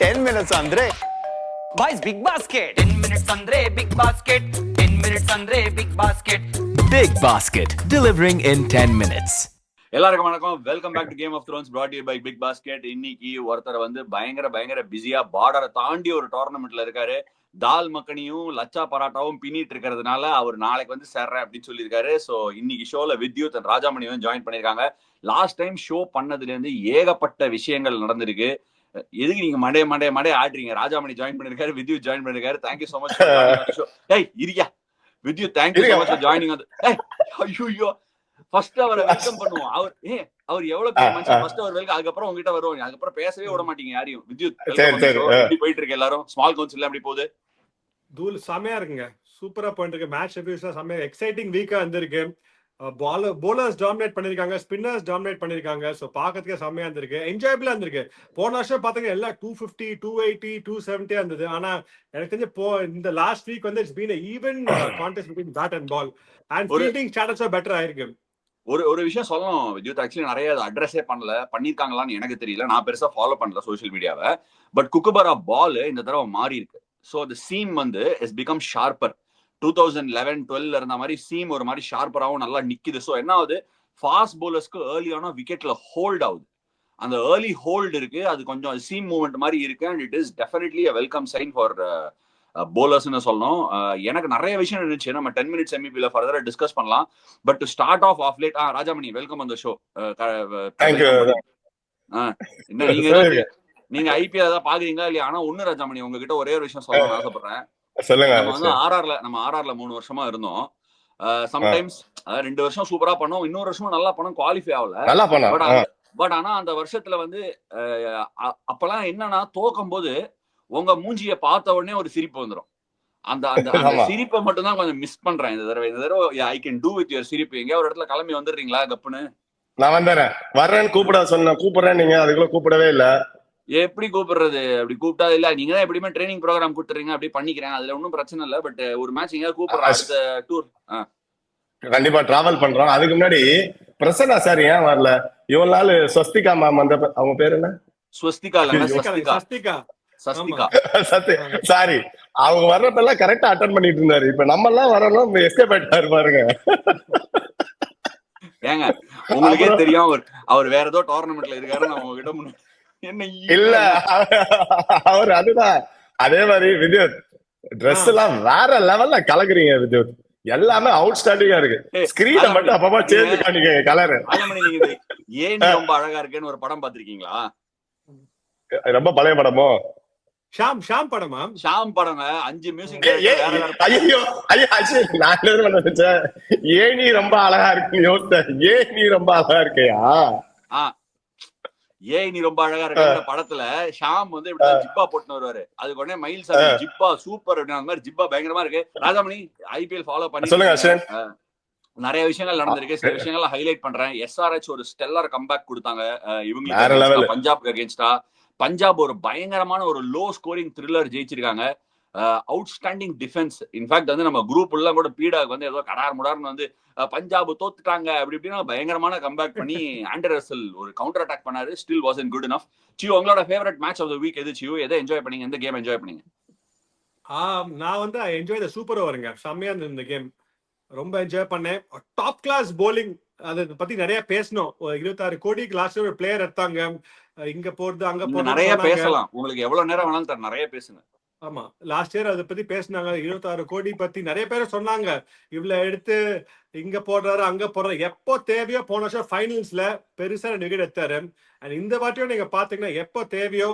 10 minutes andre. Boys, big basket. 10 minutes andre big basket. 10 minutes andre big basket. Big basket. Delivering in 10 minutes. எல்லாருக்கும் வணக்கம். Welcome back to Game of Thrones brought to you by big basket. இன்னைக்கு ஒருத்தர் வந்து பயங்கர பிஸியா பார்டரை தாண்டி ஒரு டோர்னமெண்ட்ல இருக்காரு. தால் மக்கனியும் லச்சா பராட்டாவும் பின்னிட்டு இருக்கிறதுனால அவர் நாளைக்கு வந்து சேர்றேன் அப்படின்னு சொல்லியிருக்காரு. ஸோ இன்னைக்கு ஷோல வித்யூத் அண்ட் ராஜாமணியும் ஜாயின் பண்ணியிருக்காங்க. லாஸ்ட் டைம் ஷோ பண்ணதுல இருந்து ஏகப்பட்ட விஷயங்கள் நடந்திருக்கு. எதுக்கு நீங்க மண்டே ஆடுறீங்க? ராஜாமணி ஜாயின் பண்ணிருக்காரு, வித்யூத் ஜாயின் பண்ணிருக்காரு. Thank you so much. ஏய் இரியா Vidyut, thank you so much for joining. ஐயோ ஃபர்ஸ்ட் அவரை வெல்கம் பண்ணுவோம். அவர் எவ்வளவு பெரிய மனுஷன். ஃபர்ஸ்ட் அவர் வெல்கம், அதுக்கப்புறம் உங்ககிட்ட வருவோம். அதுக்கப்புறம் பேசவே விட மாட்டீங்க யாரையும். வித்யூத் எப்படி போயிட்டு இருக்கு எல்லாரும்? ஸ்மால் கவுன்சில் எப்படி போகுது? தூள் செமையா இருக்குங்க, சூப்பரா போயிட்டு இருக்கு. மேட்ச் ரிவ்யூஸ்லாம் செமையா எக்ஸைட்டிங் வீக்கா வந்திருக்கு. bowlers டாமினேட் பண்ணிருக்காங்க, ஸ்பின்னர்ஸ் டாமினேட் பண்ணிருக்காங்க. சோ பாக்கிறதுக்கே செமையா இருந்திருக்கு, என்ஜாயபிளா இருந்திருக்கு. போன வருஷம் பாத்தீங்க எல்லாம் 250, 280, 270 இருந்தது. ஆனா எனக்கு தெரிஞ்சு இந்த லாஸ்ட் வீக் வந்து it's been even contest between bat and ball and fielding ஸ்டாட்டஸா பெட்டர் ஆயிருக்கு. ஒரு விஷயம் சொல்லணும் வித்யூத், ஆக்சுவலி நிறைய அட்ரஸே பண்ணிருக்காங்களான்னு எனக்கு தெரியல. நான் பெருசா ஃபாலோ பண்ணல சோசியல் மீடியாவை. பட் குக்குபரா பால் இந்த தடவை மாறி இருக்கு. ஸோ அந்த சீம் வந்து இஸ் பிகம் ஷார்ப்பர். 2011-12 இருந்த மாதிரி சீம் ஒரு மாதிரி ஷார்ப்பராகவும் நல்லா நிக்குது. ஸோ என்ன ஆகுது, ஃபாஸ்ட் பவுலர்ஸ்க்கு ஏர்லியான விக்கெட்ல ஹோல்ட் ஆகுது. அந்த ஏர்லி ஹோல்டு இருக்கு, அது கொஞ்சம் சீம் மூவ்மெண்ட் மாதிரி இருக்கு. And it is definitely a welcome sign for bowlers-னு சொல்லணும். எனக்கு நிறைய விஷயம் இருந்துச்சு, நம்ம 10 minutes MEP-ல ஃபர்தரா டிஸ்கஸ் பண்ணலாம். But to start off late, Rajamani welcome on the show. நீங்க IPL ஏதாவது பாக்குறீங்களா இல்லையா? ஆனா ஒண்ணு ராஜாமணி, உங்ககிட்ட ஒரே ஒரு விஷயம் சொல்லணும்னு ஆசைப்படுறேன். நம்ம வந்து ஆர்ஆர்ல 3 வருஷமா இருந்தோம். சம்டைம்ஸ் 2 வருஷம் சூப்பரா பண்ணோம், இன்னொரு வருஷமும் நல்லா பண்ணோம், குவாலிஃபை ஆகல. பட் ஆனா அந்த வருஷத்துல வந்து அப்பெல்லாம் என்னன்னா, தோக்கும் போது உங்க மூஞ்சிய பார்த்த உடனே ஒரு சிரிப்பு வந்துடும். அந்த சிரிப்பை மட்டும் தான் கொஞ்சம் மிஸ் பண்றேன் இந்த தடவை. I can do with your சிரிப்பு. எங்கேயா ஒரு இடத்துல கிளம்பி வந்துடுறீங்களா கப்புன்னு? நான் வரேன்னு கூப்பிடுறேன், நீங்க அதுக்குள்ள கூப்பிடவே இல்ல. எப்படி கூப்பிடுறது? அப்படி கூப்பிட்டா இல்ல, நீங்க தான் எப்படியுமே ட்ரைனிங் ப்ரோக்ராம் கூப்பிட்டுறீங்க, அப்படி பண்ணிக்கிறேன், அதுல ஒன்னும் பிரச்சனை இல்ல. பட் ஒரு மேட்ச் எங்கேயாவது கூப்பிடுறேன், டூர் கண்டிப்பா டிராவல் பண்றோம். அதுக்கு முன்னாடி பிரசன்னா சார் ஏன் வரல? இவ்வளவு நாள் ஸ்வஸ்திகா மேம் வந்த, அவங்க பேரு என்ன? ஸ்வஸ்திகா சாரி, அவங்க வர்றப்பெல்லாம் கரெக்டா அட்டெண்ட் பண்ணிட்டு இருந்தாரு. இப்ப நம்ம எல்லாம் வரணும் எஸ்கேப் ஆயிட்டாரு பாருங்க. ஏங்க உங்களுக்கே தெரியும் அவர் வேற ஏதோ டோர்னமெண்ட்ல இருக்காருன்னு அவங்க கிட்ட என்ன இல்ல, அவர் அதுதான். அதே மாதிரி வித்யுத் ட்ரெஸ் எல்லாம் வேற லெவல்ல கலக்குறீங்க வித்யுத். எல்லாமே அவுட் ஸ்டாண்டிங்கா இருக்கு. ஸ்கிரீனை மட்டும் அப்பப்பா சேஞ்ச் பண்ணிக்க கலர். ஏன் ரொம்ப அழகா இருக்குன்னு ஒரு படம் பாத்திருக்கீங்களா? ரொம்ப பழைய படமோ? ஷாம் படமா? ஷாம் படங்க. 5 மியூசிக். ஐயோ நான் நினைச்சேன் ஏன் நீ ரொம்ப அழகா இருக்கு யோசிச்சேன். ஏன் நீ ரொம்ப அழகா இருக்கியா? ஏய் நீ ரொம்ப அழகா இருக்க படத்துல ஷாம் வந்து இப்படி ஜிப்பா போட்டுன்னு வருவாரு. அதுக்கு உடனே மயில் சார் ஜிப்பா சூப்பர் அப்படின்னு அந்த மாதிரி ஜிப்பா பயங்கரமா இருக்கு. ராஜாமணி IPL ஃபாலோ பண்ணி சொல்லுங்க. நிறைய விஷயங்கள் நடந்திருக்கு, சில விஷயங்கள் ஹைலைட் பண்றேன். SRH ஒரு ஸ்டெல்லர் கம்பேக் கொடுத்தாங்க இவங்களுக்கு பஞ்சாப்க்கு அகேன்ஸ்டா. பஞ்சாப் ஒரு பயங்கரமான ஒரு லோ ஸ்கோரிங் த்ரில்லர் ஜெயிச்சிருக்காங்க. Outstanding defence. இன்ஃபேக்ட் வந்து நம்ம குரூப் எல்லாம் கூட பீடாக்கு வந்து ஏதோ கடார் முடார்னு வந்து பஞ்சாப் தோத்துட்டாங்க அப்படி இப்படின்னா பயங்கரமான கம்பேக் பண்ணி ஆண்டர் ரசல் ஒரு கவுண்டர் அட்டாக் பண்ணாரு. Still wasn't good enough. சியூ, உங்களோட favourite match of the week எது? சியூ, எதை என்ஜாய் பண்ணீங்க? எந்த கேம் என்ஜாய் பண்ணீங்க? நான் வந்து என்ஜாய் த சூப்பர் ஓவருங்க. செம்மையா இருந்தது இந்த கேம், ரொம்ப என்ஜாய் பண்ணேன். டாப் கிளாஸ் போலிங், அதை பத்தி நிறைய பேசணும். 26 கோடிக்கு லாஸ்ட் ஒரு பிளேயர் எடுத்தாங்க. இங்க போறது அங்க போறது நிறைய பேசலாம். உங்களுக்கு எவ்வளவு நேரம் வேணாலும் தர, நிறைய பேசுங்க. ஆமா, லாஸ்ட் இயர் அதை பத்தி பேசினாங்க. 26 கோடி பத்தி நிறைய பேர் சொன்னாங்க. இவ்வளவு எடுத்து இங்க போடுறாரு அங்க போடுறாரு. எப்போ தேவையோ, போன வருஷம் ஃபைனல்ஸ்ல பெருசா விக்கெட் எடுத்தாரு. அண்ட் இந்த வாட்டியும் நீங்க பாத்தீங்கன்னா எப்போ தேவையோ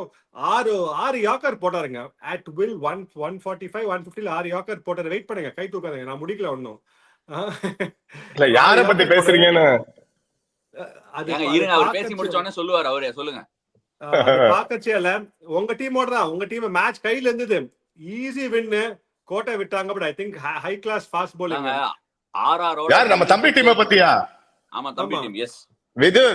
6 யாக்கர் போட்டாருங்க. அட் வில் 145, 150 6 யாக்கர் போட்டாரு. வெயிட் பண்ணுங்க, கை தூக்காதீங்க, நான் முடிக்கல ஒன்னும். யார பத்தி பேசுறீங்கன்னு அவர் பேசி முடிச்சோடனே சொல்லுவார் அவரே. சொல்லுங்க. பாக்கச்சேல உங்க டீமோட தான், உங்க டீம் மேட்ச் கையில இருந்தது, ஈஸி வின், கோட்டை விட்டாங்க. But I think high class fast bowling. யார் நம்ம தம்பி டீமை பத்தியா? ஆமா, தம்பி டீம். எஸ் விது,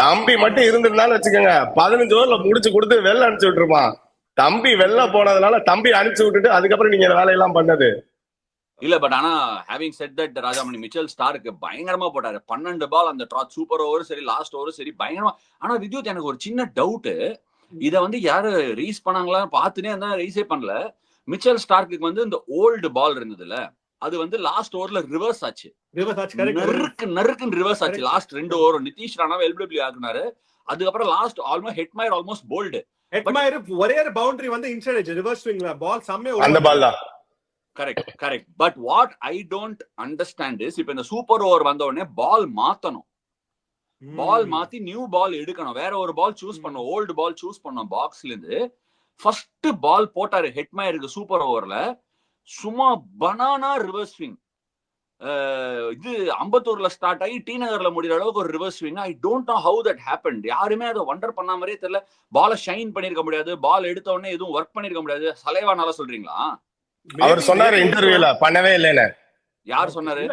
தம்பி மட்டும் இருந்திருந்தாலும் வச்சுக்கோங்க 15 ஓவர்ல முடிச்சு கொடுத்து வெளில அனுப்பிச்சு விட்டுருப்பான். தம்பி வெளில போனதுனால தம்பி அனுப்பிச்சு விட்டுட்டு அதுக்கப்புறம் நீங்க வேலையெல்லாம் பண்ணது இல்ல. பட் ஆனா having set that, Rajamani Mitchell Stark பயங்கரமா போட்டாரு. 12 பால் அந்த ட்ராட் சூப்பர் ஓவர் சரி, லாஸ்ட் ஓவர் சரி, பயங்கரமா. ஆனா வித்யுத், எனக்கு ஒரு சின்ன டவுட். இத வந்து யாரு ரீஸ் பண்ணாங்களா பாத்துனே இருந்தா ரீஸே பண்ணல. மிச்சல் ஸ்டார்க்கு வந்து இந்த ஓல்டு பால் இருந்ததுல அது வந்து லாஸ்ட் ஓவர்ல ரிவர்ஸ் ஆச்சு. நறுக்குன்னு ரிவர்ஸ் ஆச்சு லாஸ்ட் 2 ஓவர். நிதிஷ் ராணாவை எல்பிடபிள்யூ ஆக்குனாரு. அதுக்கப்புறம் last Hetmyer almost bowled. Hetmyer ஒரே ஒரு பவுண்டரி வந்து இன்சைட் எட்ஜ் ரிவர்ஸ் ஸ்விங்ல பால் செம்மையா அந்த பால் தான். Correct. But what I don't understand is இப்ப இந்த சூப்பர் ஓவர் வந்த உடனே பால் மாத்தணும். பால் மாத்தி நியூ பால் எடுக்கணும். வேற ஒரு பால் சூஸ் பண்ணோம். ஓல்டு பால் சூஸ் பண்ணோம் பாக்ஸ்ல இருந்து. ஃபர்ஸ்ட் பால் போட்டாரு ஹெட்மயருக்கு சூப்பர் ஓவர்ல. சும்மா பனானா ரிவர்ஸ் ஸ்விங். இது அம்பத்தூர்ல ஸ்டார்ட் ஆகி டி நகர்ல முடிகிற அளவுக்கு ஒரு reverse swing. I don't know how that happened. யாருமே அதை வண்டர் பண்ண மாதிரியே தெரியல. பால ஷைன் பண்ணிருக்க முடியாது. பால் எடுத்த உடனே எதுவும் ஒர்க் பண்ணிருக்க முடியாது. சலைவானால சொல்றீங்களா? அவர் சொன்னாரு இன்டர்வியூல பண்ணவே இல்லைன்னு. யார் சொன்னாரு?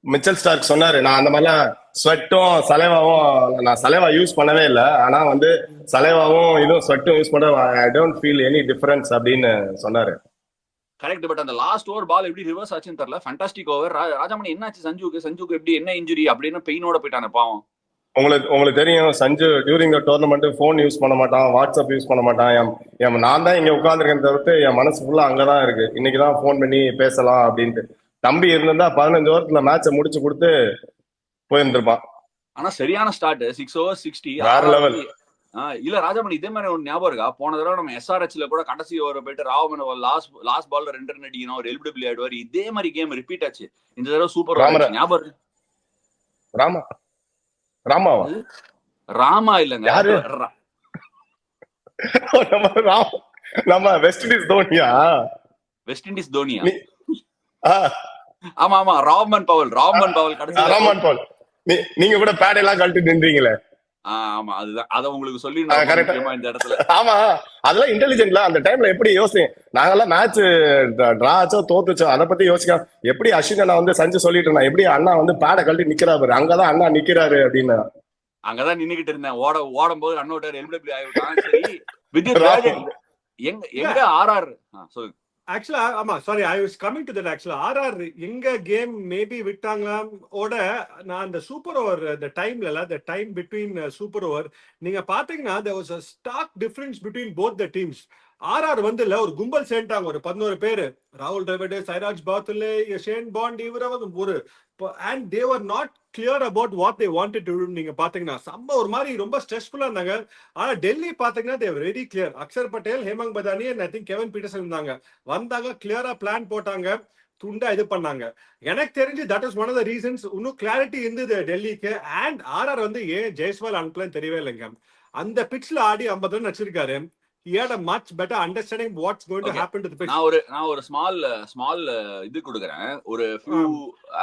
மிச்சல் ஸ்டார்க் சொன்னாரு, நான் அந்த மாதிரிலாம் ஸ்வெட்டும் சலைவாவும் நான் சலைவா யூஸ் பண்ணவே இல்லை. ஆனா வந்து சலைவாவும் இதுவும் ஸ்வெட்டும் யூஸ் பண்ண I don't feel any difference அப்படின்னு சொன்னாரு. கரெக்ட். பட் அந்த லாஸ்ட் ஓவர் பால் எப்படி ரிவர்ஸ் ஆச்சுன்னு தெரியல. Fantastic over. ராஜாமணி என்னாச்சு சஞ்சுக்கு எப்படி என்ன இன்ஜுரி அப்படின்னு பெயினோட போயிட்டானே பாவம். உங்களுக்கு தெரியும் Sanju during the tournament phone use பண்ண மாட்டான், வாட்ஸ்அப் யூஸ் பண்ண மாட்டான். நான் தான் இங்க உட்காந்துருக்கேன் தவிர்த்து என் மனசு ஃபுல்லா அங்கதான் இருக்கு. இன்னைக்குதான் போன் பண்ணி பேசலாம் அப்படின்ட்டு. தம்பி இருந்திருந்தா 15 ஓவரத்துல மேட்சை முடிச்சு கொடுத்து போயிருந்திருப்பான். ஆனா சரியான ஸ்டார்ட் 6 overs 60 வேற லெவல். இல்ல ராஜாமணி இதே மாதிரி ஒரு ஞாபகம் இருக்கா? போன தடவை நம்ம SRHல கூட கடைசி ஓவர் போயிட்டு ராவமன் லாஸ்ட் பால்ல 2 ரன் அடிக்கணும், ஒரு எல்பிடபிள்யூ ஆயிடுவார். இதே மாதிரி கேம் ரிப்பீட் ஆச்சு. இந்த தடவை சூப்பர் ஞாபகம். ராமா இல்லங்க, நம்ம வெஸ்ட் இண்டீஸ் தோனியா? ஆமா ராமன் பவல் கடைசி. நீங்க கூட பேட் எல்லாம் கழட்டி நின்றீங்களே. ஆமா அதுதான் அத உங்களுக்கு சொல்லி இந்த இடத்துல. ஆமா அதெல்லாம் இன்டெலிஜென்ட்ல அந்த டைம்ல எப்படி யோசிங்க. நாங்கெல்லாம் மேட்ச் டிரா ஆச்சோ தோத்துச்சோ அதை பத்தி யோசிக்க எப்படி அஸ்வின் அண்ணா வந்து சஞ்சு சொல்லிட்டு இருந்தா எப்படி அண்ணா வந்து பேட கழட்டி நிக்கிறாரு, அங்கதான் அண்ணா நிக்கிறாரு அப்படின்னு. அங்கதான் நின்னுகிட்டு இருந்தேன். ஓடும் போது அண்ணோட்டார் எல்பிடபிள்யூ ஆயிட்டான். சரி வித்யாத் எங்க ஆர்ஆர் சொல்லுங்க. ஆக்சுவலா ஆமா sorry I was coming to that. ஆக்சுவலா ஆர்ஆர் எங்க கேம் மேபி விட்டாங்களா ஓட நான் அந்த சூப்பர் ஓவர் அந்த டைம்ல the time between super over நீங்க பாத்தீங்கன்னா there was a stark difference between both the teams. RR வந்து இல்ல ஒரு கும்பல் சேர்ந்தாங்க, ஒரு 11 பேரு. ராகுல் டிராவிட், சைராஜ் பாத்துலே, ஷேன் பாண்ட், இவரவங்க ஒரு and they were not clear about what they wanted to do. நீங்க பாத்தீங்கன்னா சம்ப ஒரு மாதிரி ரொம்ப ஸ்ட்ரெஸ்ஃபுல்லா இருந்தாங்க. ஆனா டெல்லி பாத்தீங்கன்னா they were very clear. Axar Patel, Hemang Badani and I think Kevin Pietersen இருந்தாங்க. வந்தாங்க, கிளியரா பிளான் போட்டாங்க, துண்டா இது பண்ணாங்க. எனக்கு தெரிஞ்சு that is one of the reasons. இன்னும் கிளாரிட்டி இருந்தது டெல்லிக்கு. அண்ட் ஆர்ஆர் வந்து ஏன் ஜெய்ஸ்வால் அனுப்பலன்னு தெரியவே இல்லைங்க. அந்த பிட்ச்ல ஆடி 50 ரன் அடிச்சிருக்காரு. He had a much better understanding what's going to happen to the pitch. நான் ஒரு ஸ்மால் இது கொடுக்குறேன். ஒரு few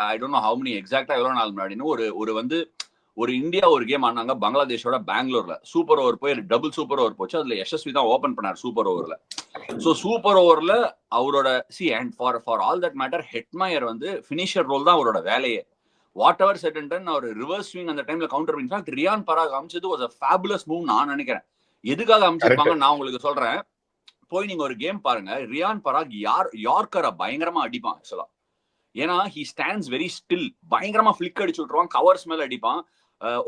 I don't know how many எக்ஸாக்ட்டா எவ்வளவு நாள் முன்னாடின்னு ஒரு வந்து ஒரு இந்தியா ஒரு கேம் ஆனாங்க பங்களாதேஷோட பெங்களூர்ல. சூப்பர் ஓவர் போய் டபுள் சூப்பர் ஓவர் போச்சு. அதுல யசஸ்வி தான் ஓபன் பண்ணார் சூப்பர் ஓவர்ல. சோ சூப்பர் ஓவர்ல அவரோட and for all that matter Hetmyer வந்து ஃபினிஷர் ரோல் தான் அவரோட வேலையே. Whatever said and done அவர் ரிவர்ஸ் ஸ்விங் அந்த டைம்ல கவுண்டர் இன்ஃபேக்ட் ரியான் பராக் அமைச்சது வாஸ் a fabulous மூவ் நான் நினைக்கிறேன். எதுக்காக அமைச்சிருப்பாங்க நான் உங்களுக்கு சொல்றேன். போய் நீங்க ஒரு கேம் பாருங்க. ரியான் பராக் யார்க்கரை பயங்கரமா அடிப்பான் ஆக்சுவலா. ஏன்னா ஹி ஸ்டாண்ட்ஸ் வெரி ஸ்டில். பயங்கரமா ஃபிளிக் அடிச்சு விட்டுருவான், கவர்ஸ் மேல அடிப்பான்.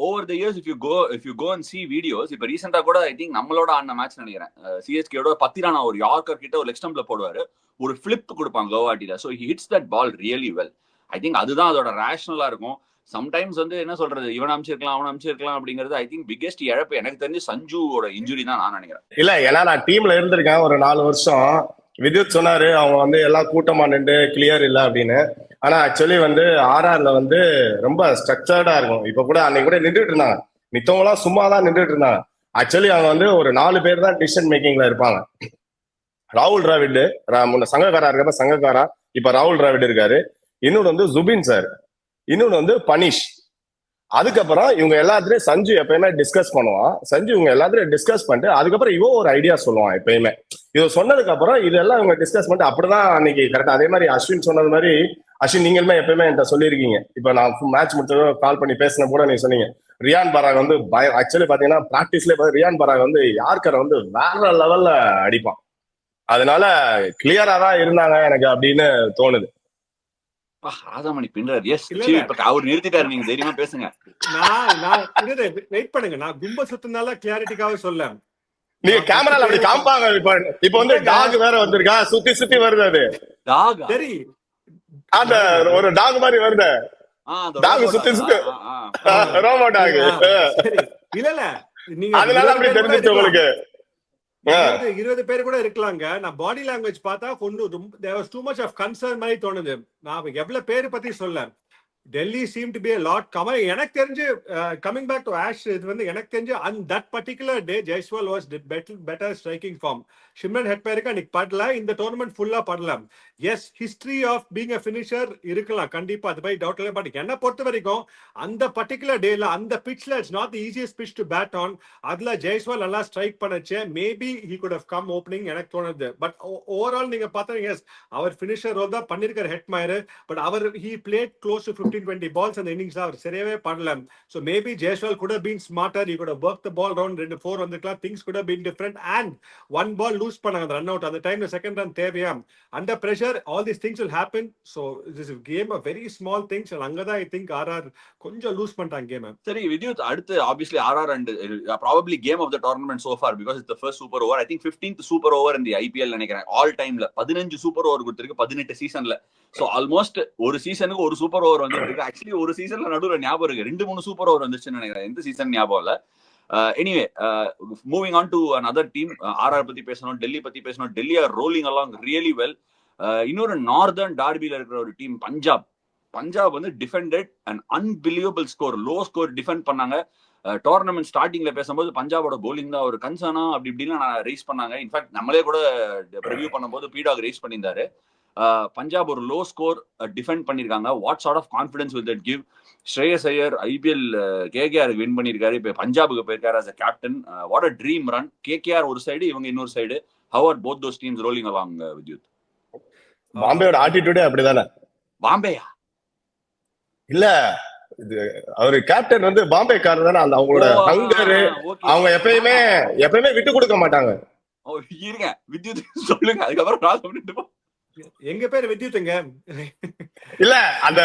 Over the years if you go and see videos, இப்ப ரீசெண்டா கூட ஐ திங்க் நம்மளோட ஆன மேட்ச் நினைக்கிறேன் சிஎஸ்கேயோட 10 ரன் ஒரு யார்க்கர் கிட்ட ஒரு லெக் ஸ்டம்ப்ல போடுவாரு, ஒரு ஃபிளிப் கொடுப்பாங்க கவுஹாட்டில. So he hits that ball really well. I think அதுதான் அதோட ரேஷனலா இருக்கும். சம்டைம்ஸ் வந்து என்ன சொல்றது, இவன் அமைச்சிருக்கலாம் அப்படிங்கிறது ஐ திங்க் பிகெஸ்ட் இழப்பு எனக்கு தெரிஞ்சு சஞ்சுவோட இன்ஜுரி தான் நான் நினைக்கிறேன். இல்ல ஏன்னா நான் டீம்ல இருந்திருக்கேன் ஒரு 4 வருஷம். வித்யுத் சொன்னாரு அவங்க வந்து எல்லாம் கூட்டமா நின்று கிளியர் இல்ல அப்படின்னு. ஆனா ஆக்சுவலி வந்து ஆர்ஆர்ல வந்து ரொம்ப ஸ்ட்ரக்சர்டா இருக்கும். இப்ப கூட அன்னைக்கு கூட நின்றுட்டு இருந்தாங்க, மித்தவங்க எல்லாம் சும்மா தான் நின்றுட்டு இருந்தாங்க. ஆக்சுவலி அவங்க வந்து ஒரு 4 பேர் தான் டிசிஷன் மேக்கிங்ல இருப்பாங்க. ராகுல் டிராவிட் முன்ன சங்கக்காரா இருக்கப்ப சங்கக்காரா, இப்ப ராகுல் டிராவிட் இருக்காரு. இன்னொன்று வந்து ஜுபின் சார், இன்னொன்னு வந்து பனிஷ். அதுக்கப்புறம் இவங்க எல்லாத்துலயும் சஞ்சு எப்பயுமே டிஸ்கஸ் பண்ணுவான். சஞ்சு இவங்க எல்லாத்துலயும் டிஸ்கஸ் பண்ணிட்டு அதுக்கப்புறம் இவன் ஒரு ஐடியா சொல்லுவான் எப்பயுமே. இதை சொன்னதுக்கு அப்புறம் இதெல்லாம் இவங்க டிஸ்கஸ் பண்ணிட்டு அப்படிதான் அன்னைக்கு கரெக்டா. அதே மாதிரி அஸ்வின் சொன்னது மாதிரி, அஸ்வின் நீங்களுமே எப்பயுமே என்கிட்ட சொல்லியிருக்கீங்க. இப்ப நான் மேட்ச் முடிச்சதும் கால் பண்ணி பேசின கூட நீங்க சொன்னீங்க ரியான் பராக் வந்து ஆக்சுவலி பாத்தீங்கன்னா பிராக்டிஸ்ல ரியான் பராக் வந்து யார்கரை வந்து வேற லெவல்ல அடிப்பான். அதனால கிளியரா தான் இருந்தாங்க எனக்கு அப்படின்னு தோணுது. ராதாமணி பின்னர் எஸ் அவர் நிறுத்திட்டாரு. நீங்க தைரியமா பேசுங்க. நான் வெயிட் பண்ணுங்க. நான் கும்ப சுத்தினால கிளாரிட்டிக்காக சொல்ல நீங்க கேமரால அப்படி காமிப்பாங்க. இப்ப வந்து டாக் வேற வந்திருக்கா, சுத்தி சுத்தி வருது. அது டாகா? சரி அந்த ஒரு டாக் மாதிரி வருது. டாக் சுத்தி சுத்தி ரோபோ டாக். சரி இல்ல இல்ல நீங்க அதனால அப்படி தெரிஞ்சிச்சு உங்களுக்கு. 20 பேர் கூட இருக்கலாங்க. நான் பாடி லாங்குவேஜ் பார்த்தா கொஞ்சம் there was too much of concern மாதிரி தோணுது. நான் எவ்வளவு பேர் பத்தி சொல்ல. Delhi seemed to be a lot. எனக்கு தெரிஞ்சு coming back to Ash, இது வந்து எனக்கு தெரிஞ்சு on that particular day Jaiswal was better striking form. Shimron ஹெட்மேருக்கு அன்னைக்கு படல, இந்த டோர்னமெண்ட் ஃபுல்லா படலாம். Yes, history of being a finisher இருக்கலாம் கண்டிப்பா, அது பை டவுட் இல்லை. பட் என்ன பொறுத்த வரைக்கும் அந்த பர்டிகுலர் டேல அந்த பிட்ச்ல it's not the easiest pitch to bat on. அதுல ஜெய்ஸ்வால் நல்லா ஸ்ட்ரைக் பண்ணச்சே maybe he could have come opening எனக்கு தோணுது. பட் ஓவரால் நீங்க பார்த்தா எஸ் அவர் ஃபினிஷர் ரோல் தான் பண்ணிருக்காரு ஹெட்மயர். பட் அவர் he played close to 15-20 balls அந்த இன்னிங்ஸ் அவர் சரியாவே படல. So maybe Jaiswal could have been smarter, he could have work the ball round 2-4 வந்துக்கலாம். Things could have been different and one ball lose பண்ணாங்க அந்த ரன் அவுட். அந்த டைம்ல செகண்ட் ரன் தேவையா, under pressure all these things will happen. So this game a very small things. அங்கதான் I think RR கொஞ்சம் lose பண்ணிட்டாங்க game. சரி வித்யுத், அடுத்து obviously RR and probably game of the tournament so far because it's the first super over. I think 15th super over இந்த IPL நினைக்கிறேன் all டைம்ல. 15 super over கொடுத்திருக்கு 18 சீசன்ல. ஸோ ஆல்மோஸ்ட் ஒரு சீசனுக்கு ஒரு சூப்பர் ஓவர் வந்துட்டு இருக்கு. ஆக்சுவலி ஒரு சீசன்ல நடுவில் ஞாபகம் இருக்கு 2-3 சூப்பர் ஓவர் வந்துச்சுன்னு நினைக்கிறேன். எந்த சீசன் ஞாபகம் இல்ல. Anyway moving on to another team. RR பத்தி பேசணும், டெல்லி பத்தி பேசணும். Delhi are rolling along really well. இன்னொரு நார்தர்ன் டார்பில இருக்கிற ஒரு டீம் பஞ்சாப் வந்து defended and unbelievable score, low score defend பண்ணாங்க. டோர்னமெண்ட் ஸ்டார்டிங்ல பேசும்போது பஞ்சாபோட போலிங் தான் ஒரு கன்சர்னா அப்படி இப்படின்னு நான் ரைஸ் பண்ணாங்க. இன்ஃபேக்ட் நம்மளே கூட ரிவ்யூ பண்ணும்போது பீடாக் ரைஸ் பண்ணியிருந்தாரு. பஞ்சாப் ஒரு லோ ஸ்கோர் டிஃபெண்ட் பண்ணிருக்காங்க. What sort of confidence will that give? Shreyas Iyer IPL கேகேஆருக்கு வின் பண்ணிருக்காரு, இப்ப பஞ்சாபுக்கு போயிருக்காரு as a captain. What a dream run. KKR ஒரு சைடு, இவங்க இன்னொரு side. How are both those teams rolling along with you? பாம்பேயோட ஆட்டிடியூடே அப்படிதானே. பாம்பேயா? இல்ல, இது அவரு கேப்டன் வந்து பாம்பேக்காரர் தானே. அந்த அவங்களோட ஹங்கர், அவங்க எப்பயுமே விட்டு கொடுக்க மாட்டாங்க. இருங்க வித்யுத் சொல்லுங்க, அதுக்கப்புறம் எங்க பேர் வித்யுத்துங்க. இல்ல, அந்த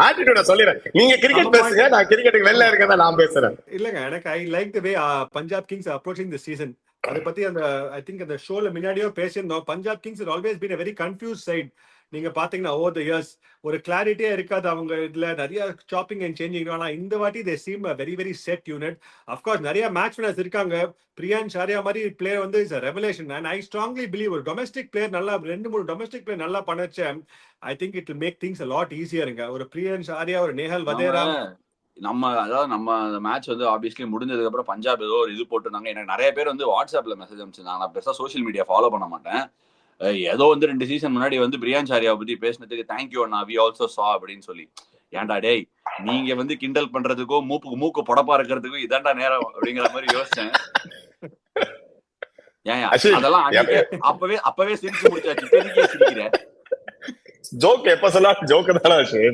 ஆட்டிடியூட சொல்லிடுறேன். நீங்க கிரிக்கெட் பேசுங்க, நான் கிரிக்கெட்டுக்கு வெளில இருக்கதான் நான் பேசுறேன். இல்லங்க, எனக்கு I like the way Punjab Kings approaching the season. அதை பத்தி அந்த ஐ திங்க் அந்த ஷோல முன்னாடியோ பேசியிருந்தோம். Punjab Kings is always been a very confused side. நீங்க பாத்தீங்கன்னா ஓவர் தி இயர்ஸ் ஒரு கிளாரிட்டியா இருக்காது அவங்க இதுல, நிறைய சாப்பிங் அண்ட் சேஞ்சிங். ஆனா இந்த வாட்டி they seem a very very set unit. of course நிறைய மேட்ச் வினர்ஸ் இருக்காங்க. பிரியான் ஷாரியா மாதிரி பிளேயர் வந்து is a revelation and I strongly believe ஒரு டொமஸ்டிக் பிளேயர் நல்லா 2-3 டொமஸ்டிக் பிளேயர் நல்லா பண்ணச்சேன். I think it will make things a lot easierங்க. ஒரு பிரியான் ஷாரியா, ஒரு நேஹல் வதேரா. நம்ம மேட்ச் வந்து ஆப்வியஸ்லி முடிஞ்சதுக்கு அப்புறம் பஞ்சாப் ஏதோ ஒரு இது போட்டுருந்தாங்க. எனக்கு நிறைய பேர் வந்து வாட்ஸ்அப்ல மெசேஜ் அனுப்பிச்சிருந்தாங்க. நான் பெருசா சோஷியல் மீடியா ஃபாலோ பண்ண மாட்டேன். ஏதோ வந்து 2 சீசன் முன்னாடி வந்து பிரியான் ஷாரியாவை பத்தி பேசினதுக்கு தேங்க்யூ அண்ணா, வி ஆல்சோ சா அப்படின்னு சொல்லி. ஏன்டா டேய், நீங்க வந்து கிண்டல் பண்றதுக்கும் மூக்கு பொடப்பா இருக்கிறதுக்கும் இதாண்டா நேரம் அப்படிங்கிற மாதிரி யோசிச்சேன். ஏன் அதெல்லாம் அப்பவே சிரிச்சு முடிச்சாச்சு, பெரிய சிரிக்கிறேன். ஜோக் எப்ப சொன்னா ஜோக் தானே.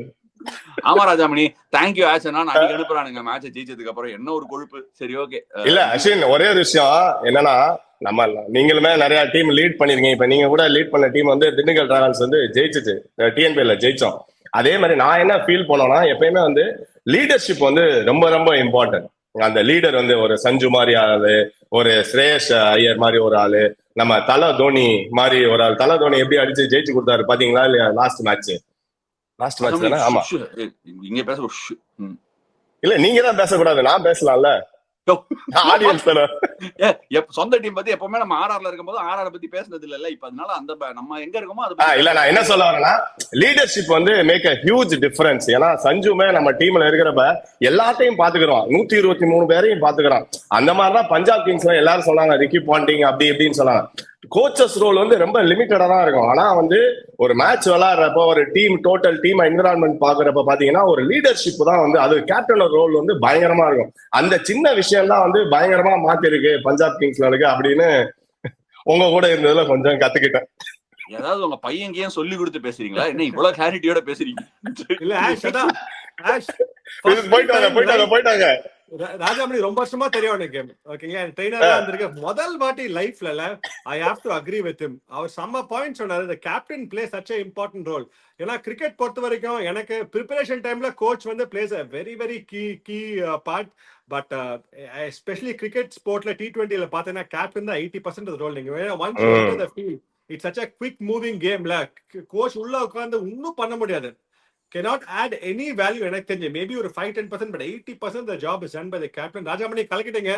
ஆமா ராஜாமணி, தேங்க்யூ ஆஷ் அண்ணா. நான் அனுப்புறானுங்க மேட்சை ஜெயிச்சதுக்கு அப்புறம் என்ன ஒரு கொழுப்பு. சரி ஓகே. இல்ல அஸ்வின், ஒரே ஒரு விஷயம் என்னன்னா, நம்ம நீங்களுமே நிறைய டீம் லீட் பண்ணிருக்கீங்க. இப்ப நீங்க கூட லீட் பண்ண டீம் வந்து திண்டுக்கல் டிராவல்ஸ் வந்து ஜெயிச்சிச்சு, டிஎன்பிஎல்ல ஜெயிச்சோம். அதே மாதிரி நான் என்ன ஃபீல் பண்ணோம்னா, எப்பயுமே வந்து லீடர்ஷிப் வந்து ரொம்ப ரொம்ப இம்பார்ட்டன்ட். அந்த லீடர் வந்து ஒரு சஞ்சு மாதிரி ஆளு, ஒரு ஸ்ரேயஸ் ஐயர் மாதிரி ஒரு ஆளு, நம்ம தல தோனி மாதிரி ஒரு ஆள். தல தோனி எப்படி அடிச்சு ஜெயிச்சு கொடுத்தாரு பாத்தீங்களா இல்லையா லாஸ்ட் மேட்ச் தானே? ஆமா, இங்க பேச இல்ல, நீங்க தான் பேசக்கூடாது, நான் பேசலாம்ல. சொந்த டீம் பத்தி எப்பவுமே நம்ம ஆர்ஆர்ல இருக்கும்போது ஆர்ஆர் பத்தி பேசுனது இல்ல. இப்ப அதனால அந்த நம்ம எங்க இருக்கோமோ அது இல்ல. நான் என்ன சொல்ல வரேன்னா, லீடர்ஷிப் வந்து மேக் a huge difference. ஏன்னா சஞ்சுமே நம்ம டீம்ல இருக்கிறப்ப எல்லாத்தையும் பாத்துக்கிறோம், 123 பேரையும் பாத்துக்கிறோம். அந்த மாதிரிதான் பஞ்சாப் கிங்ஸ்ல எல்லாரும் சொன்னாங்க ரிக்கி பாண்டிங் அப்படி இப்படின்னு சொன்னாங்க. கோச்சஸ் ரோல் வந்து ரொம்ப லிமிட்டடா தான் இருக்கும். ஆனா வந்து ஒரு மேட்ச் விளையாடுறப்ப, ஒரு டீம் டோட்டல் டீம் என்விரான்மெண்ட் பாக்குறப்ப பாத்தீங்கன்னா ஒரு லீடர்ஷிப் தான் வந்து, அது கேப்டன் ரோல் வந்து பயங்கரமா இருக்கும். அந்த சின்ன விஷயம் தான் வந்து பயங்கரமா மாத்தி இருக்கு பஞ்சாப் கிங்ஸ்ல இருக்கு அப்படின்னு உங்க கூட இருந்ததுல கொஞ்சம் கத்துக்கிட்டேன். ஏதாவது உங்க பையன் சொல்லி கொடுத்து பேசுறீங்களா? என்ன இவ்வளவு கிளாரிட்டியோட பேசுறீங்க? போயிட்டாங்க. ராஜாமணி ரொம்ப வருஷமா தெரியும் எனக்கு. ஓகேங்களா, ட்ரெயினரா இருந்திருக்க. முதல் வாட்டி லைஃப்ல I have to agree with him. அவர் செம்ம பாயிண்ட் சொன்னாரு. the captain plays such a important role. ஏன்னா கிரிக்கெட் பொறுத்த வரைக்கும் எனக்கு ப்ரிப்பரேஷன் டைம்ல கோச் வந்து plays a very very key part. But especially cricket ஸ்போர்ட்ல T20ல பார்த்தீங்கன்னா கேப்டன் தான் 80% ரோல். நீங்க once hmm. Enter the field it's such a quick moving கேம்ல கோச் உள்ள உட்கார்ந்து இன்னும் பண்ண முடியாது. cannot add any value எனக்கு தெரிஞ்சு மேபி ஒரு 5-10% but 80% the job is done by the captain. Rajamani கலக்கிட்டீங்க.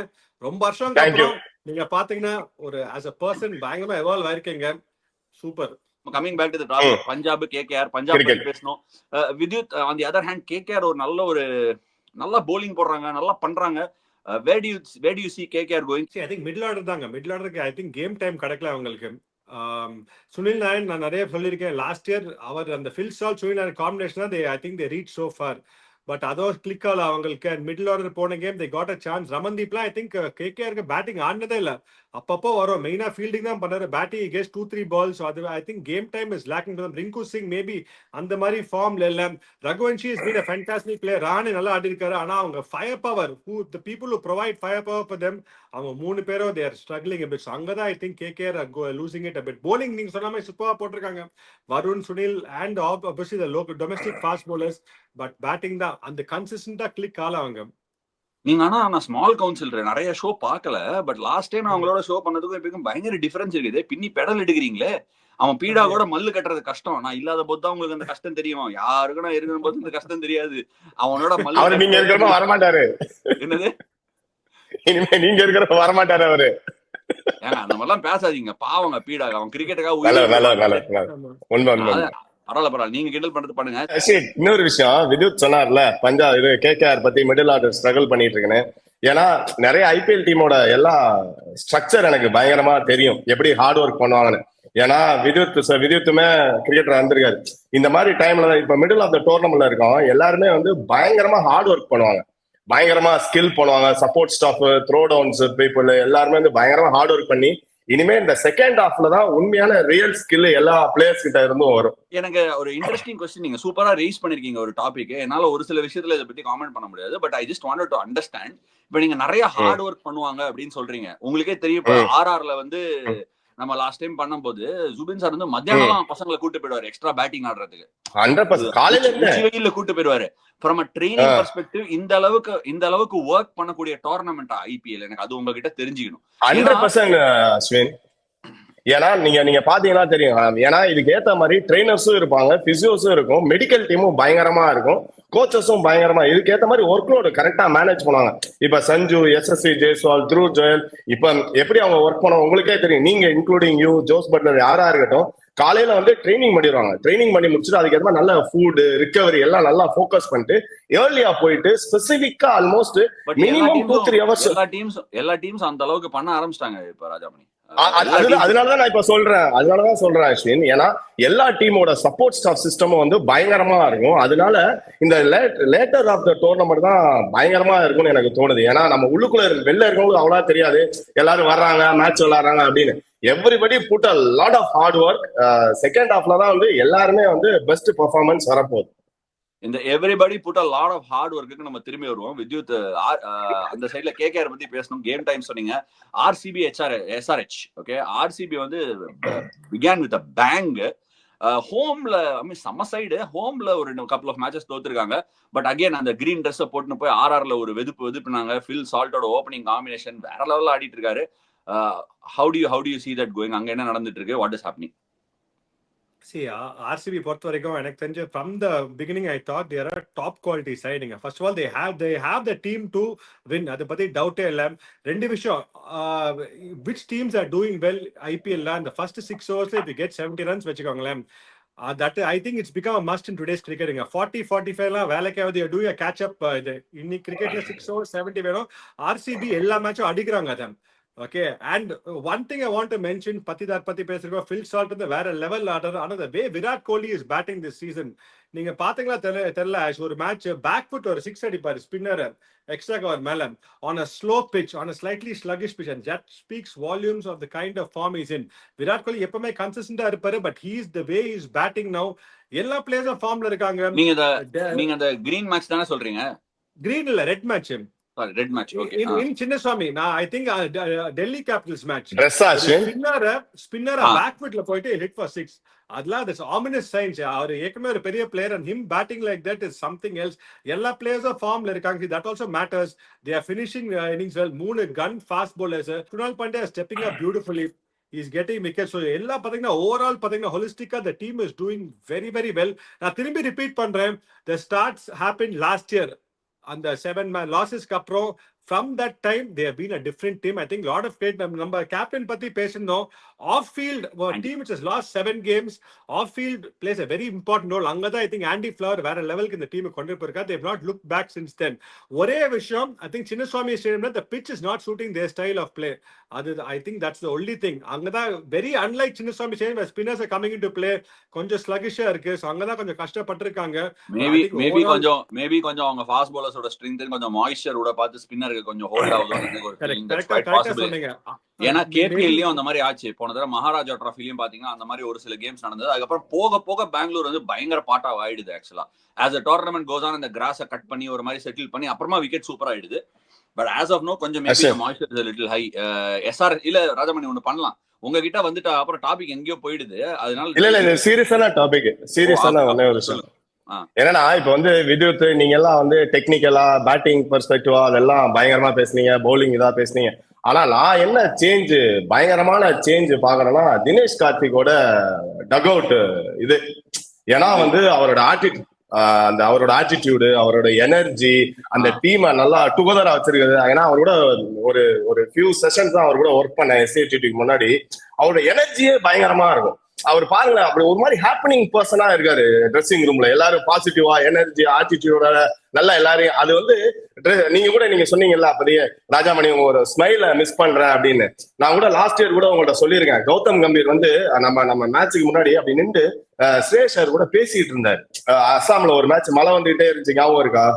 ரொம்ப வருஷம் Thank you. அப்புறம் நீங்க பாத்தீங்கன்னா ஒரு as a person பயங்கரமா எவால்வ் ஆயிருக்கீங்க. Super. Coming back to the topic, Punjab KKR, Punjab Cricket. பத்தி பேசணும். Vidyut on the other hand KKR ஒரு நல்ல நல்லா bowling போடுறாங்க, நல்லா பண்றாங்க. where do you see KKR going? I think middle order தாங்க. மிடில் ஆர்டருக்கு ஐ திங்க் கேம் டைம் கிடைக்கல அவங்களுக்கு. சுனில் நாராயண் நான் நிறைய சொல்லியிருக்கேன். லாஸ்ட் இயர் அவர் அந்த ஃபில் ஸ்டால் சுனில் நாராயண் காம்பினேஷன் தான் I think they reach so far. But அதோ கிளிக் ஆகல அவங்களுக்கு. மிடில் ஆர்டர் போன game they got a chance. ரமன்தீப்லாம் ஐ திங்க் கேகேஆருக்கு பேட்டிங் ஆடினதே இல்லை. அப்பப்போ வரும், மெயினா ஃபீல்டிங் தான் பண்ணாரு. Batting gets 2-3 balls. அது I think game time is lacking. Rinku Singh maybe அந்த மாதிரி ஃபார்ம்ல இல்ல. Raghuvanshi is been a fantastic player. Rane நல்லா ஆடி இருக்காரு. ஆனா அவங்க fire power, the people who provide firepower for them, அவங்க மூணு பேரும் they are struggling a bit. So அங்கதான் I think KKR are losing it a bit. bowling நீங்க சொன்ன மாதிரி சூப்பரா போட்டிருக்காங்க Varun, Sunil and obviously the local domestic fast bowlers. But batting தான் அந்த கன்சிஸ்டன்டா கிளிக் ஆல அவங்க. நீங்க ஆனா நான் ஸ்மால் கவுன்சில் நிறைய ஷோ பார்க்கல. பட் லாஸ்ட் டைம் அவங்களோட ஷோ பண்ணதுக்கும் இப்ப பயங்கர டிஃபரன்ஸ் இருக்குது. பின்னி பெடல் எடுக்கிறீங்களே. அவன் பீடா கூட மல்லு கட்டுறது கஷ்டம். நான் இல்லாத போது தான் உங்களுக்கு அந்த கஷ்டம் தெரியும். யாருக்கும் நான் இருக்கிற போது இந்த கஷ்டம் தெரியாது. அவனோட மல்லு அவரு நீங்க இருக்கிறப்ப வரமாட்டாரு. என்னது இனிமே நீங்க இருக்கிறப்ப வரமாட்டாரு அவரு. ஏங்க அந்த மாதிரிலாம் பேசாதீங்க. பாவங்க பீடா. அவன் கிரிக்கெட்டுக்காக உண்மை. பரவாயில்ல, நீங்க கிண்டல் பண்றது பண்ணுங்க. இன்னொரு விஷயம், வித்யுத் சொன்னார்ல பஞ்சாப் இது KKR பத்தி மிடில் ஆர்டர் ஸ்ட்ரகிள் பண்ணிட்டு இருக்குன்னு. ஏன்னா நிறைய IPL டீமோட எல்லா ஸ்ட்ரக்சர் எனக்கு பயங்கரமா தெரியும், எப்படி ஹார்ட் ஒர்க் பண்ணுவாங்கன்னு. ஏன்னா வித்யுத்துமே கிரிக்கெட்டர் வந்திருக்காரு. இந்த மாதிரி டைம்ல தான் இப்ப மிடில் ஆஃப் த டோர்னமெண்ட்ல இருக்கோம். எல்லாருமே வந்து பயங்கரமா ஹார்ட் ஒர்க் பண்ணுவாங்க, பயங்கரமா ஸ்கில் பண்ணுவாங்க. Support staff, throw downs people எல்லாருமே வந்து பயங்கரமா ஹார்ட் ஒர்க் பண்ணி இனிமே இந்த செகண்ட் ஹாஃப்ல தான் உண்மையான ரியல் ஸ்கில் எல்லா பிளேயர்ஸ் கிட்ட இருந்தும் வரும். எனக்கு ஒரு இன்ட்ரெஸ்டிங் क्वेश्चन நீங்க சூப்பரா ரைஸ் பண்ணிருக்கீங்க ஒரு டாபிக். என்னால ஒரு சில விஷயத்துல இதை பத்தி காமெண்ட் பண்ண முடியாது. But I just wanted to understand. இப்ப நீங்க நிறைய ஹார்ட் ஒர்க் பண்ணுவாங்க அப்படின்னு சொல்றீங்க. உங்களுக்கே தெரியும் RRல வந்து நம்ம லாஸ்ட் டைம் பண்ணும்போது ஜுபின் சார் வந்து மத்தியானம் பசங்களை கூட்டு போயிடுவாரு எக்ஸ்ட்ரா பேட்டிங் ஆடுறதுக்கு. 100% காலையில கூட்டு போயிடுவாரு. ஃப்ரம் அ ட்ரெய்னிங் பெர்ஸ்பெக்டிவ் இந்த அளவுக்கு ஒர்க் பண்ணக்கூடிய டோர்னமெண்டா IPL? எனக்கு அது உங்ககிட்ட தெரிஞ்சுக்கணும். 100% அஸ்வின். ஏன்னா நீங்க பாத்தீங்கன்னா தெரியும். ஏன்னா இதுக்கு ஏத்த மாதிரி ட்ரெயினர்ஸும் இருப்பாங்க, பிசியோஸும் இருக்கும், மெடிக்கல் டீமும் பயங்கரமா இருக்கும், கோச்சஸும் பயங்கரமா இதுக்கு ஏத்த மாதிரி ஒர்க் லோடு கரெக்டா மேனேஜ் பண்ணுவாங்க. இப்ப Sanju, SSC Jaiswal, through Joel இப்ப எப்படி அவங்க ஒர்க் பண்ணுவாங்க உங்களுக்கே தெரியும். நீங்க இன்க்ளூடிங் யூ, ஜோஸ் பட்லர் யாரா இருக்கட்டும், காலையில வந்து ட்ரைனிங் பண்ணிடுவாங்க. ட்ரைனிங் பண்ணி முடிச்சுட்டு அதுக்கு ஏற்ற நல்ல ஃபுட், ரிகவரி எல்லாம் நல்லா ஃபோக்கஸ் பண்ணிட்டு ஏர்லியா போயிட்டு ஸ்பெசிபிக்கா ஆல்மோஸ்ட் மினிமம் 2-3 ஹவர்ஸ் எல்லா டீம்ஸ் அந்த அளவுக்கு பண்ண ஆரம்பிச்சிட்டாங்க இப்ப ராஜாமணி. அதனாலதான் நான் இப்ப சொல்றேன் அஸ்வின். ஏன்னா எல்லா டீமோட சப்போர்ட் ஸ்டாஃப் சிஸ்டமும் வந்து பயங்கரமா இருக்கும். அதனால இந்த லேட்டர் ஆஃப் த டோர்னமெண்ட் தான் பயங்கரமா இருக்கும்னு எனக்கு தோணுது. ஏன்னா நம்ம உள்ளுக்குள்ள வெளில இருக்கவங்களுக்கு அவ்வளவு தெரியாது, எல்லாரும் வர்றாங்க மேட்ச் விளையாடுறாங்க அப்படின்னு. Everybody put a lot of hard work. Second ஹாஃப்ல தான் வந்து எல்லாருமே வந்து பெஸ்ட் பெர்ஃபார்மன்ஸ் வரப்போகுது. இந்த everybody put a lot of hard ஒர்க்குக்கு நம்ம திரும்பி வருவோம். வித்யுத் அந்த சைட்ல KKR பத்தி பேசணும். கேம் டைம் சொன்னீங்க. RCB SRH. ஓகே, RCB வந்து பிகான் வித் அ பேங். ஹோம்ல சம்ம சைடு ஹோம்ல ஒரு கப்பல் ஆஃப் மேட்சஸ் தோத்துருக்காங்க. பட் அகைன் அந்த கிரீன் ட்ரெஸ் போட்டுன்னு போய் RRல ஒரு வெதுப்புனாங்க. ஃபில் சால்ட்டோட ஓப்பனிங் காம்பினேஷன் வேற லெவல்ல ஆடிட்டு இருக்காரு. how do you see that going? அங்க என்ன நடந்துட்டு இருக்கு? What is happening? See, RCB பொறுத்த வரைக்கும் எனக்கு தெரிஞ்சு from the beginning I thought they are a top quality side. First of all, they have the team to win. அது பத்தி டவுட்டே இல்ல. ரெண்டு விஷயம், which teams are doing well IPL ல அந்த first 6 overs if you get 70 runs வெச்சுக்கோங்களேன். That I think it's become a must in today's cricket. 40-45 லாம் வேலைக்காவது you do a catch up. இன்னி கிரிக்கெட்ல 6 overs 70 வேணும். RCB எல்லா மேட்சும் அடிக்கிறாங்க அத. Okay, and one thing I want to mention, Patidar Pati பேசுறோம், Phil Salt வந்து வேற லெவல் ஆடுறாரு. ஆனா the way Virat Kohli is batting this season, நீங்க பாத்தீங்களா தெரியல, ஒரு மேட்ச் பேக் ஃபுட் ஒரு 6 அடிப்பாரு ஸ்பின்னர் எக்ஸ்ட்ரா கவர் மேல on a slow pitch, on a slightly sluggish pitch, and that speaks volumes of the kind of form he's in. Virat Kohli எப்பவுமே கன்சிஸ்டன்ட்டா இருப்பாரு, but he's the way he's batting now. எல்லா பிளேயர்ஸும் ஃபார்ம்ல இருக்காங்க. நீங்க அந்த green match தானே சொல்றீங்க? Green இல்ல, red match. Sorry red match. Okay. in Chinnaswamy, I think Delhi Capitals match. Dress Ashwin. Spinner back foot la poite hit for 6. Adla that's ominous signs. அவர் ஏற்கனவே ஒரு பெரிய player and him batting like that is something else. எல்லா players formல இருக்காங்க. That also matters. They are finishing innings well. மூணு gun fast bowlers. Krunal Pandya is stepping up beautifully. He's getting wickets. So எல்லா பாத்தீங்கன்னா overall பாத்தீங்கன்னா holistically the team is doing very very well. நான் திரும்பி repeat பண்றேன். The starts happened last year. And the 7 losses kapro, from that time they have been a different team. I think a lot of credit number captain pati patient no off field team which has lost 7 games. Off field plays a very important role. Angada I think Andy Flower வேற லெவலுக்கு இந்த team கொண்டு போயிருக்கா. They have not looked back since then. ஒரே விஷயம் I think Chinnaswamy stadium the pitch is not suiting their style of play. I think that's the only thing. Angada very unlike Chinnaswamy stadium where spinners are coming into play கொஞ்சம் sluggish இருக்கு. So அங்கதான் கொஞ்சம் கஷ்டப்பட்டிருக்காங்க. Maybe கொஞ்சம் அவங்க fast bowlers-ஓட strength கொஞ்சம் moisture ஓட பார்த்து ஸ்பின்னருக்கு கொஞ்சம் ஹோல்ட் ஆகுதுன்னு ஒரு ஃபீலிங். That's quite possible. ஏன்னா கேபிஎல்லையும் அந்த மாதிரி ஆச்சு. போன தடவை மகாராஜா டிராஃபிலையும் பாத்தீங்கன்னா அந்த மாதிரி ஒரு சில கேம்ஸ் நடந்தது. அதுக்கப்புறம் போக போக பெங்களூர் வந்து பயங்கர பாட்டா ஆயிடுது. ஆக்சுவலா as a tournament goes on இந்த கிராஸை கட் பண்ணி ஒரு மாதிரி செட்டில் பண்ணி அப்புறமா விக்கெட் சூப்பர் ஆயிடுது. பட் ஆஸ் ஆஃப் நோ கொஞ்சம் maybe moisture is a little high. SR இல்ல ராஜமணி ஒன்னு பண்ணலாம். உங்ககிட்ட வந்துட்டு அப்புறம் டாபிக் எங்கேயோ போயிடுது. அதனால இல்ல சீரியஸான டாபிக். சீரியஸான ஒண்ணே ஒரு விஷயம் என்னன்னா இப்ப வந்து வித்யுத் நீங்க எல்லாம் வந்து டெக்னிக்கலா பேட்டிங் பெர்ஸ்பெக்டிவா அதெல்லாம் பயங்கரமா பேசுனீங்க, பவுலிங் இதா பேசுனீங்க. ஆனா நான் என்ன சேஞ்ச் பயங்கரமான சேஞ்ச் பாக்குறேன்னா தினேஷ் கார்த்திகோட டக் அவுட் இது. ஏன்னா வந்து அவரோட அவரோட ஆட்டிடியூடு, அவரோட எனர்ஜி, அந்த டீமை நல்லா டுகெதரா வச்சிருக்குது. ஏன்னா அவர் கூட ஒரு ஃபியூ செஷன்ஸ் தான் அவர் கூட ஒர்க் பண்ண எஸ்ஏடிக்கு முன்னாடி. அவரோட எனர்ஜியே பயங்கரமா இருக்கும். அவர் பாருங்களேன் அப்படி ஒரு மாதிரி ஹாப்பனிங் பர்சனா இருக்காரு ட்ரெஸ்ஸிங் ரூம்ல. எல்லாரும் பாசிட்டிவா எனர்ஜி ஆட்டிடியூட நல்லா எல்லாரையும் அது வந்து நீங்க சொன்னீங்கல்ல அப்படியே ராஜாமணி ஒரு ஸ்மைல மிஸ் பண்றேன் அப்படின்னு. நான் கூட லாஸ்ட் இயர் கூட உங்கள்ட்ட சொல்லியிருக்கேன். கௌதம் கம்பீர் வந்து நம்ம மேட்சுக்கு முன்னாடி அப்படி நின்று ஸ்ரேஷர் கூட பேசிட்டு இருந்தாரு. அஸ்ஸாம்ல ஒரு மேட்ச் மழை வந்துகிட்டே இருந்துச்சு, ஞாபகம் இருக்கா?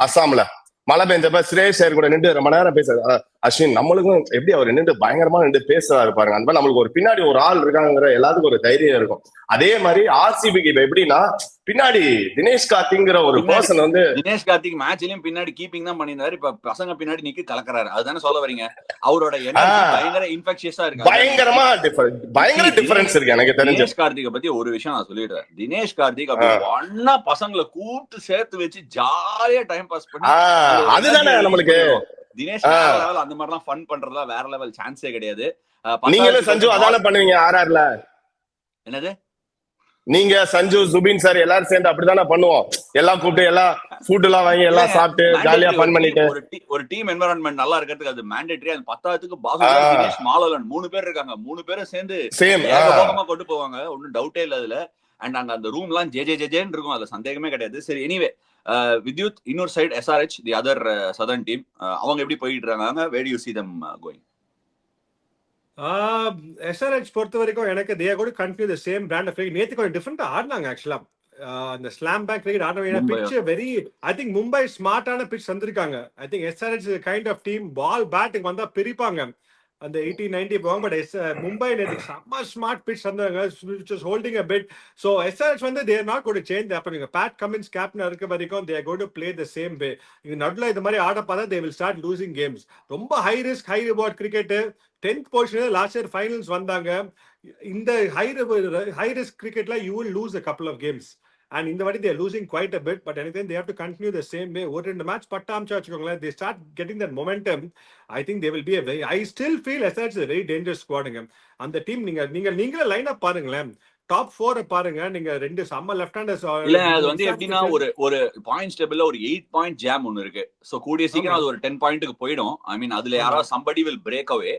அஸ்ஸாம்ல மழை பெஞ்சப்ப ஸ்ரேஷர் கூட நின்று ரொம்ப நேரம் பேசுறாரு. அஸ்வின் நம்மளுக்கும் எப்படி அவர் நின்று பயங்கரமா நின்று பேசுறாரு பாருங்க. அந்த மாதிரி நம்மளுக்கு ஒரு பின்னாடி ஒரு ஆள் இருக்காங்கிற எல்லாத்துக்கும் ஒரு தைரியம் இருக்கும். அதே மாதிரி ஆர்சிபிக்கு இப்ப எப்படின்னா பின்னாடி தினேஷ் கார்த்திக்ங்கிற ஒரு பர்சன் வந்து தினேஷ் கார்த்திக் மேட்ச்லயும் பின்னாடி கீப்பிங் தான் பண்ணியிருந்தாரு. இப்ப பசங்க பின்னாடி நிக்க கலக்குறாரு. அதுதானே சொல்ல வரீங்க? அவரோட பயங்கர இன்ஃபெக்ஷியஸா இருக்கு. பயங்கர டிஃபரன்ஸ் இருக்கு எனக்கு தெரிஞ்சு. தினேஷ் கார்த்திகை பத்தி ஒரு விஷயம் நான் சொல்லிடுறேன். தினேஷ் கார்த்திக் அப்படி ஒன்னா பசங்களை கூப்பிட்டு சேர்த்து வச்சு ஜாலியா டைம் பாஸ் பண்ணி அதுதானே நம்மளுக்கு தினேஷ் அந்த மாதிரிலாம் ஃபன் பண்றதா வேற லெவல் சான்ஸே கிடையாது. நீங்களும் சஞ்சு அதான பண்ணுவீங்க ஆர்ஆர்ல? என்னது நீங்க சஞ்சு சுபின் சார் எல்லாரும் சேர்ந்து அப்படித்தானே பண்ணுவோம். எல்லாம் கூப்பிட்டு எல்லாம் ஃபுட் எல்லாம் வாங்கி எல்லாம் சாப்பிட்டு ஜாலியா ஃபன் பண்ணிட்டு ஒரு டீம் என்வரான்மெண்ட் நல்லா இருக்கிறதுக்கு அது மேண்டேட்டரி. அது 10க்கு பாசு தினேஷ் மாலன் 3 பேர் இருக்காங்க. 3 பேரும் சேர்ந்து ஏகபோகமா கொண்டு போவாங்க. ஒன்னும் டவுட்டே இல்ல அதுல. அண்ட் அங்க அந்த ரூம் எல்லாம் ஜேன்னு இருக்கும். அதுல சந்தேகமே கிடையாது. சரி எனிவே வித்யுத் இன்னொரு side SRH the other southern team அவங்க எப்படி போயிட்டு இருக்காங்க? Where do you see them going? SRH பொறுத்த வரைக்கும் எனக்கு they are going to continue the same brand of cricket. நேத்து கொஞ்சம் டிஃபரெண்டா ஆடினாங்க ஆக்சுவலா. அந்த ஸ்லாம் பேக் கிரிக்கெட் ஆடுறாங்க. Pitch very I think Mumbai ஸ்மார்ட்டான பிட்ச் தந்திருக்காங்க. I think SRH kind of team ball பேட்டுக்கு வந்தா பிரிப்பாங்க. அந்த 80-90 போவாங்க. பட் மும்பை நேத்து செம்ம ஸ்மார்ட் பிட்ச் தந்தாங்க which was holding a bit. So SRH வந்து they are not going to change that. அப்ப பேட் கமின்ஸ் கேப்டன் இருக்க வரைக்கும் they are going to play the same way. இங்க நடுல இந்த மாதிரி ஆட பார்த்தா they will start losing games. ரொம்ப high risk high reward cricket. 10th position last year finals வந்தாங்க. இந்த ஹை ரிஸ்க் கிரிக்கெட்ல you will lose a couple of games. And in the way they are losing quite a bit, but anything they have to continue the same way. Over in the match, they start getting that momentum. I think they will be a very. I still feel SRH is a very dangerous squad. And the team, நீங்க line up பாருங்களேன். Top 4 பாருங்க. நீங்க ரெண்டு சம்ம left handers இல்ல அது வந்து எப்படின்னா ஒரு பாயிண்ட்ஸ் டேபிள்ல ஒரு 8 பாயிண்ட் ஜாம் ஒன்னு இருக்கு. சோ கூடிய சீக்கிரம் அது ஒரு 10 பாயிண்ட்க்கு போய்டும். ஐ மீன் அதுல யாராவது somebody will break away.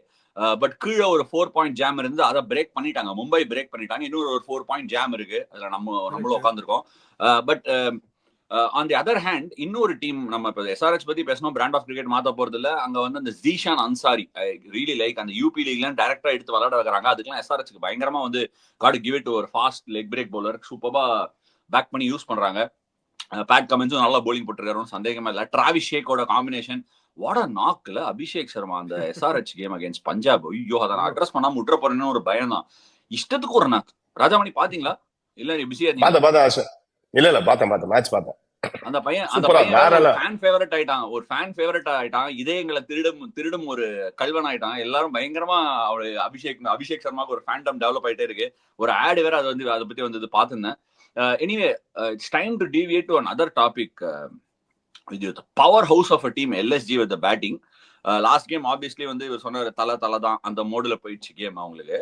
But கீழே ஒரு 4 பாயிண்ட் ஜாம் இருந்து அதை பிரேக் பண்ணிட்டாங்க. மும்பை பிரேக் பண்ணிட்டாங்க. இன்னொரு ஒரு 4 பாயிண்ட் ஜாம் இருக்கு. அதுல நம்மளும் உட்காந்துருக்கோம். But on the other hand இன்னொரு டீம் நம்ம இப்போ எஸ்ஆர்ஹெச் பத்தி பேசணும். பிராண்ட் ஆஃப் கிரிக்கெட் மாத்த போறது இல்ல. அங்க வந்து அந்த Zeeshan Ansari I really like அந்த யூபி லீக்லாம் டைரக்டா எடுத்து விளையாட வைக்கிறாங்க. அதுக்கெல்லாம் எஸ்ஆர்ஹெச்க்கு பயங்கரமா வந்து காட் கிவ் இட் ஒரு ஃபாஸ்ட் லெக் பிரேக் பவுலர் சூப்பரா பேக் பண்ணி யூஸ் பண்றாங்க. பேட் கமின்ஸும் நல்லா போலிங் போட்டுருக்காரு, சந்தேகமா இல்ல. டிராவிஸ் ஷேக்கோட காம்பினேஷன் வாட் அ நாக்ல அபிஷேக் சர்மா அந்த எஸ்ஆர்ஹெச் கேம் அகைன்ஸ்ட் பஞ்சாப். ஐயோ அதை நான் அட்ரஸ் பண்ணாம விட்டுற போறேன்னு ஒரு பயம் தான். இஷ்டத்துக்கு ஒரு நாக். ராஜாமணி பாத்தீங்களா? இல்ல நீ பிஸியா இல்ல பார்த்தேன் மேட்ச் பார்த்தேன். அந்த பையன் சூப்பரா வேற ஒரு level. ஃபேன் ஃபேவரட் ஆயிட்டான், ஒரு ஃபேன் ஃபேவரட் ஆயிட்டான், இதயங்களை திருடும் ஒரு கல்வன் ஆயிட்டான். எல்லாரும் பயங்கரமா அவரு அபிஷேக் சர்மாக்கு ஒரு ஃபேண்டம் டெவலப் ஆயிட்டே இருக்கு. ஒரு ஆட் வேற அது வந்து அதை பத்தி வந்து பார்த்திருந்தேன். Anyway it's time to deviate to another topic. இது power house of a team LSG with batting. Last game obviously வந்து இவர் சொன்ன தலை தான் அந்த மோடுல போயிடுச்சு கேம் அவங்களுக்கு.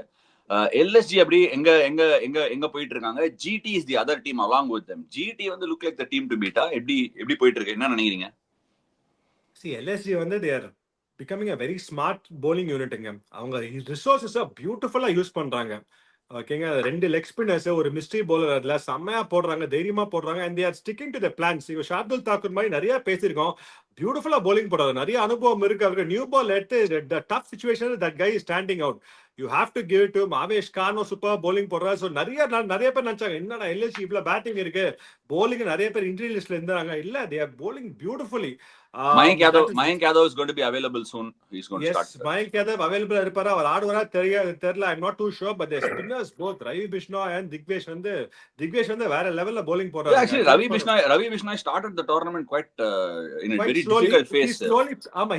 எல்எஸ்ஜி அப்படி எங்க எங்க எங்க எங்க போயிட்டு இருக்காங்க. GT is the other team along with them. GT வந்து look like the team to பீட்டா. எப்படி போயிட்டு இருக்கு, என்ன நினைக்கிறீங்க? See, LSG வந்து they are becoming a very smart bowling unitங்க. அவங்க ரிசோர்சஸ் பியூட்டிஃபுல்லா யூஸ் பண்றாங்க. ஓகேங்க, ரெண்டு லெக் ஸ்பின்னர்ஸ், ஒரு மிஸ்ட்ரி பவுலர், அதுல செம்மையா போடுறாங்க, தைரியமா போடுறாங்க. And they are sticking to the plans. இவங்க ஷார்துல் தாக்கூர் மாதிரி நிறைய பேசியிருக்கோம், பியூட்டிஃபுல்லா bowling போடுறாரு, நிறைய அனுபவம் இருக்கு அவருக்கு. நியூ பால் எடுத்து the tough situation that guy is standing out. You have to give it to him. Avesh கானும் சூப்பர் bowling போடுறாரு. ஸோ நிறைய பேர் நினைச்சாங்க என்னடா எல்எஸ்ஜி இவ்வளவு பேட்டிங் இருக்கு, bowling நிறைய பேர் இன்ஜுரி லிஸ்ட்ல இருந்தாங்க. இல்ல, they are bowling beautifully. Mayank Yadav is going to be available soon. He's going to start. Mayank Yadav அவைலபிளா இருப்பாரு. அவர் ஆடுவாரா தெரியல. I'm not too sure, but the spinners both Ravi Bishnoi and Digvesh வந்து வேற லெவல்ல bowling போறாங்க. Actually Ravi Bishnoi started the tournament quite in a very difficult phase.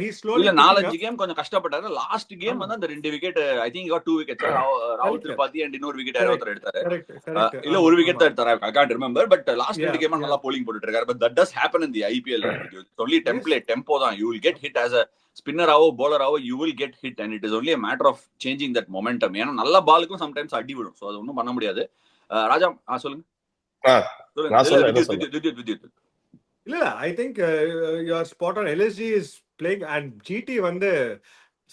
He's slowly இல்ல 4-5 game கொஞ்சம் கஷ்டப்பட்டாரு. Last game வந்து அந்த 2 wicket, I think he got 2 wickets. ராகுல் Tripathi and இன்னொரு விக்கெட் யாரோ ஒருத்தர் எடுத்தாரு. இல்ல ஒரு விக்கெட் தான் எடுத்தாரு, I can't remember, but last 2 game நல்லா bowling போட்டுட்டு இருக்காரு. But that does happen in the IPL. It's only tempo தான். You will get hit as a spinner ஆவோ bowler ஆவோ, you will get hit, and it is only a matter of changing that momentum. ஏன்னா நல்ல பாலுக்கும் sometimes அடி விடும், so அது ஒன்றும் பண்ண முடியாது. ராஜா சொல்லுங்க. இல்ல, I think you are spot on. LSG is playing and GT வந்து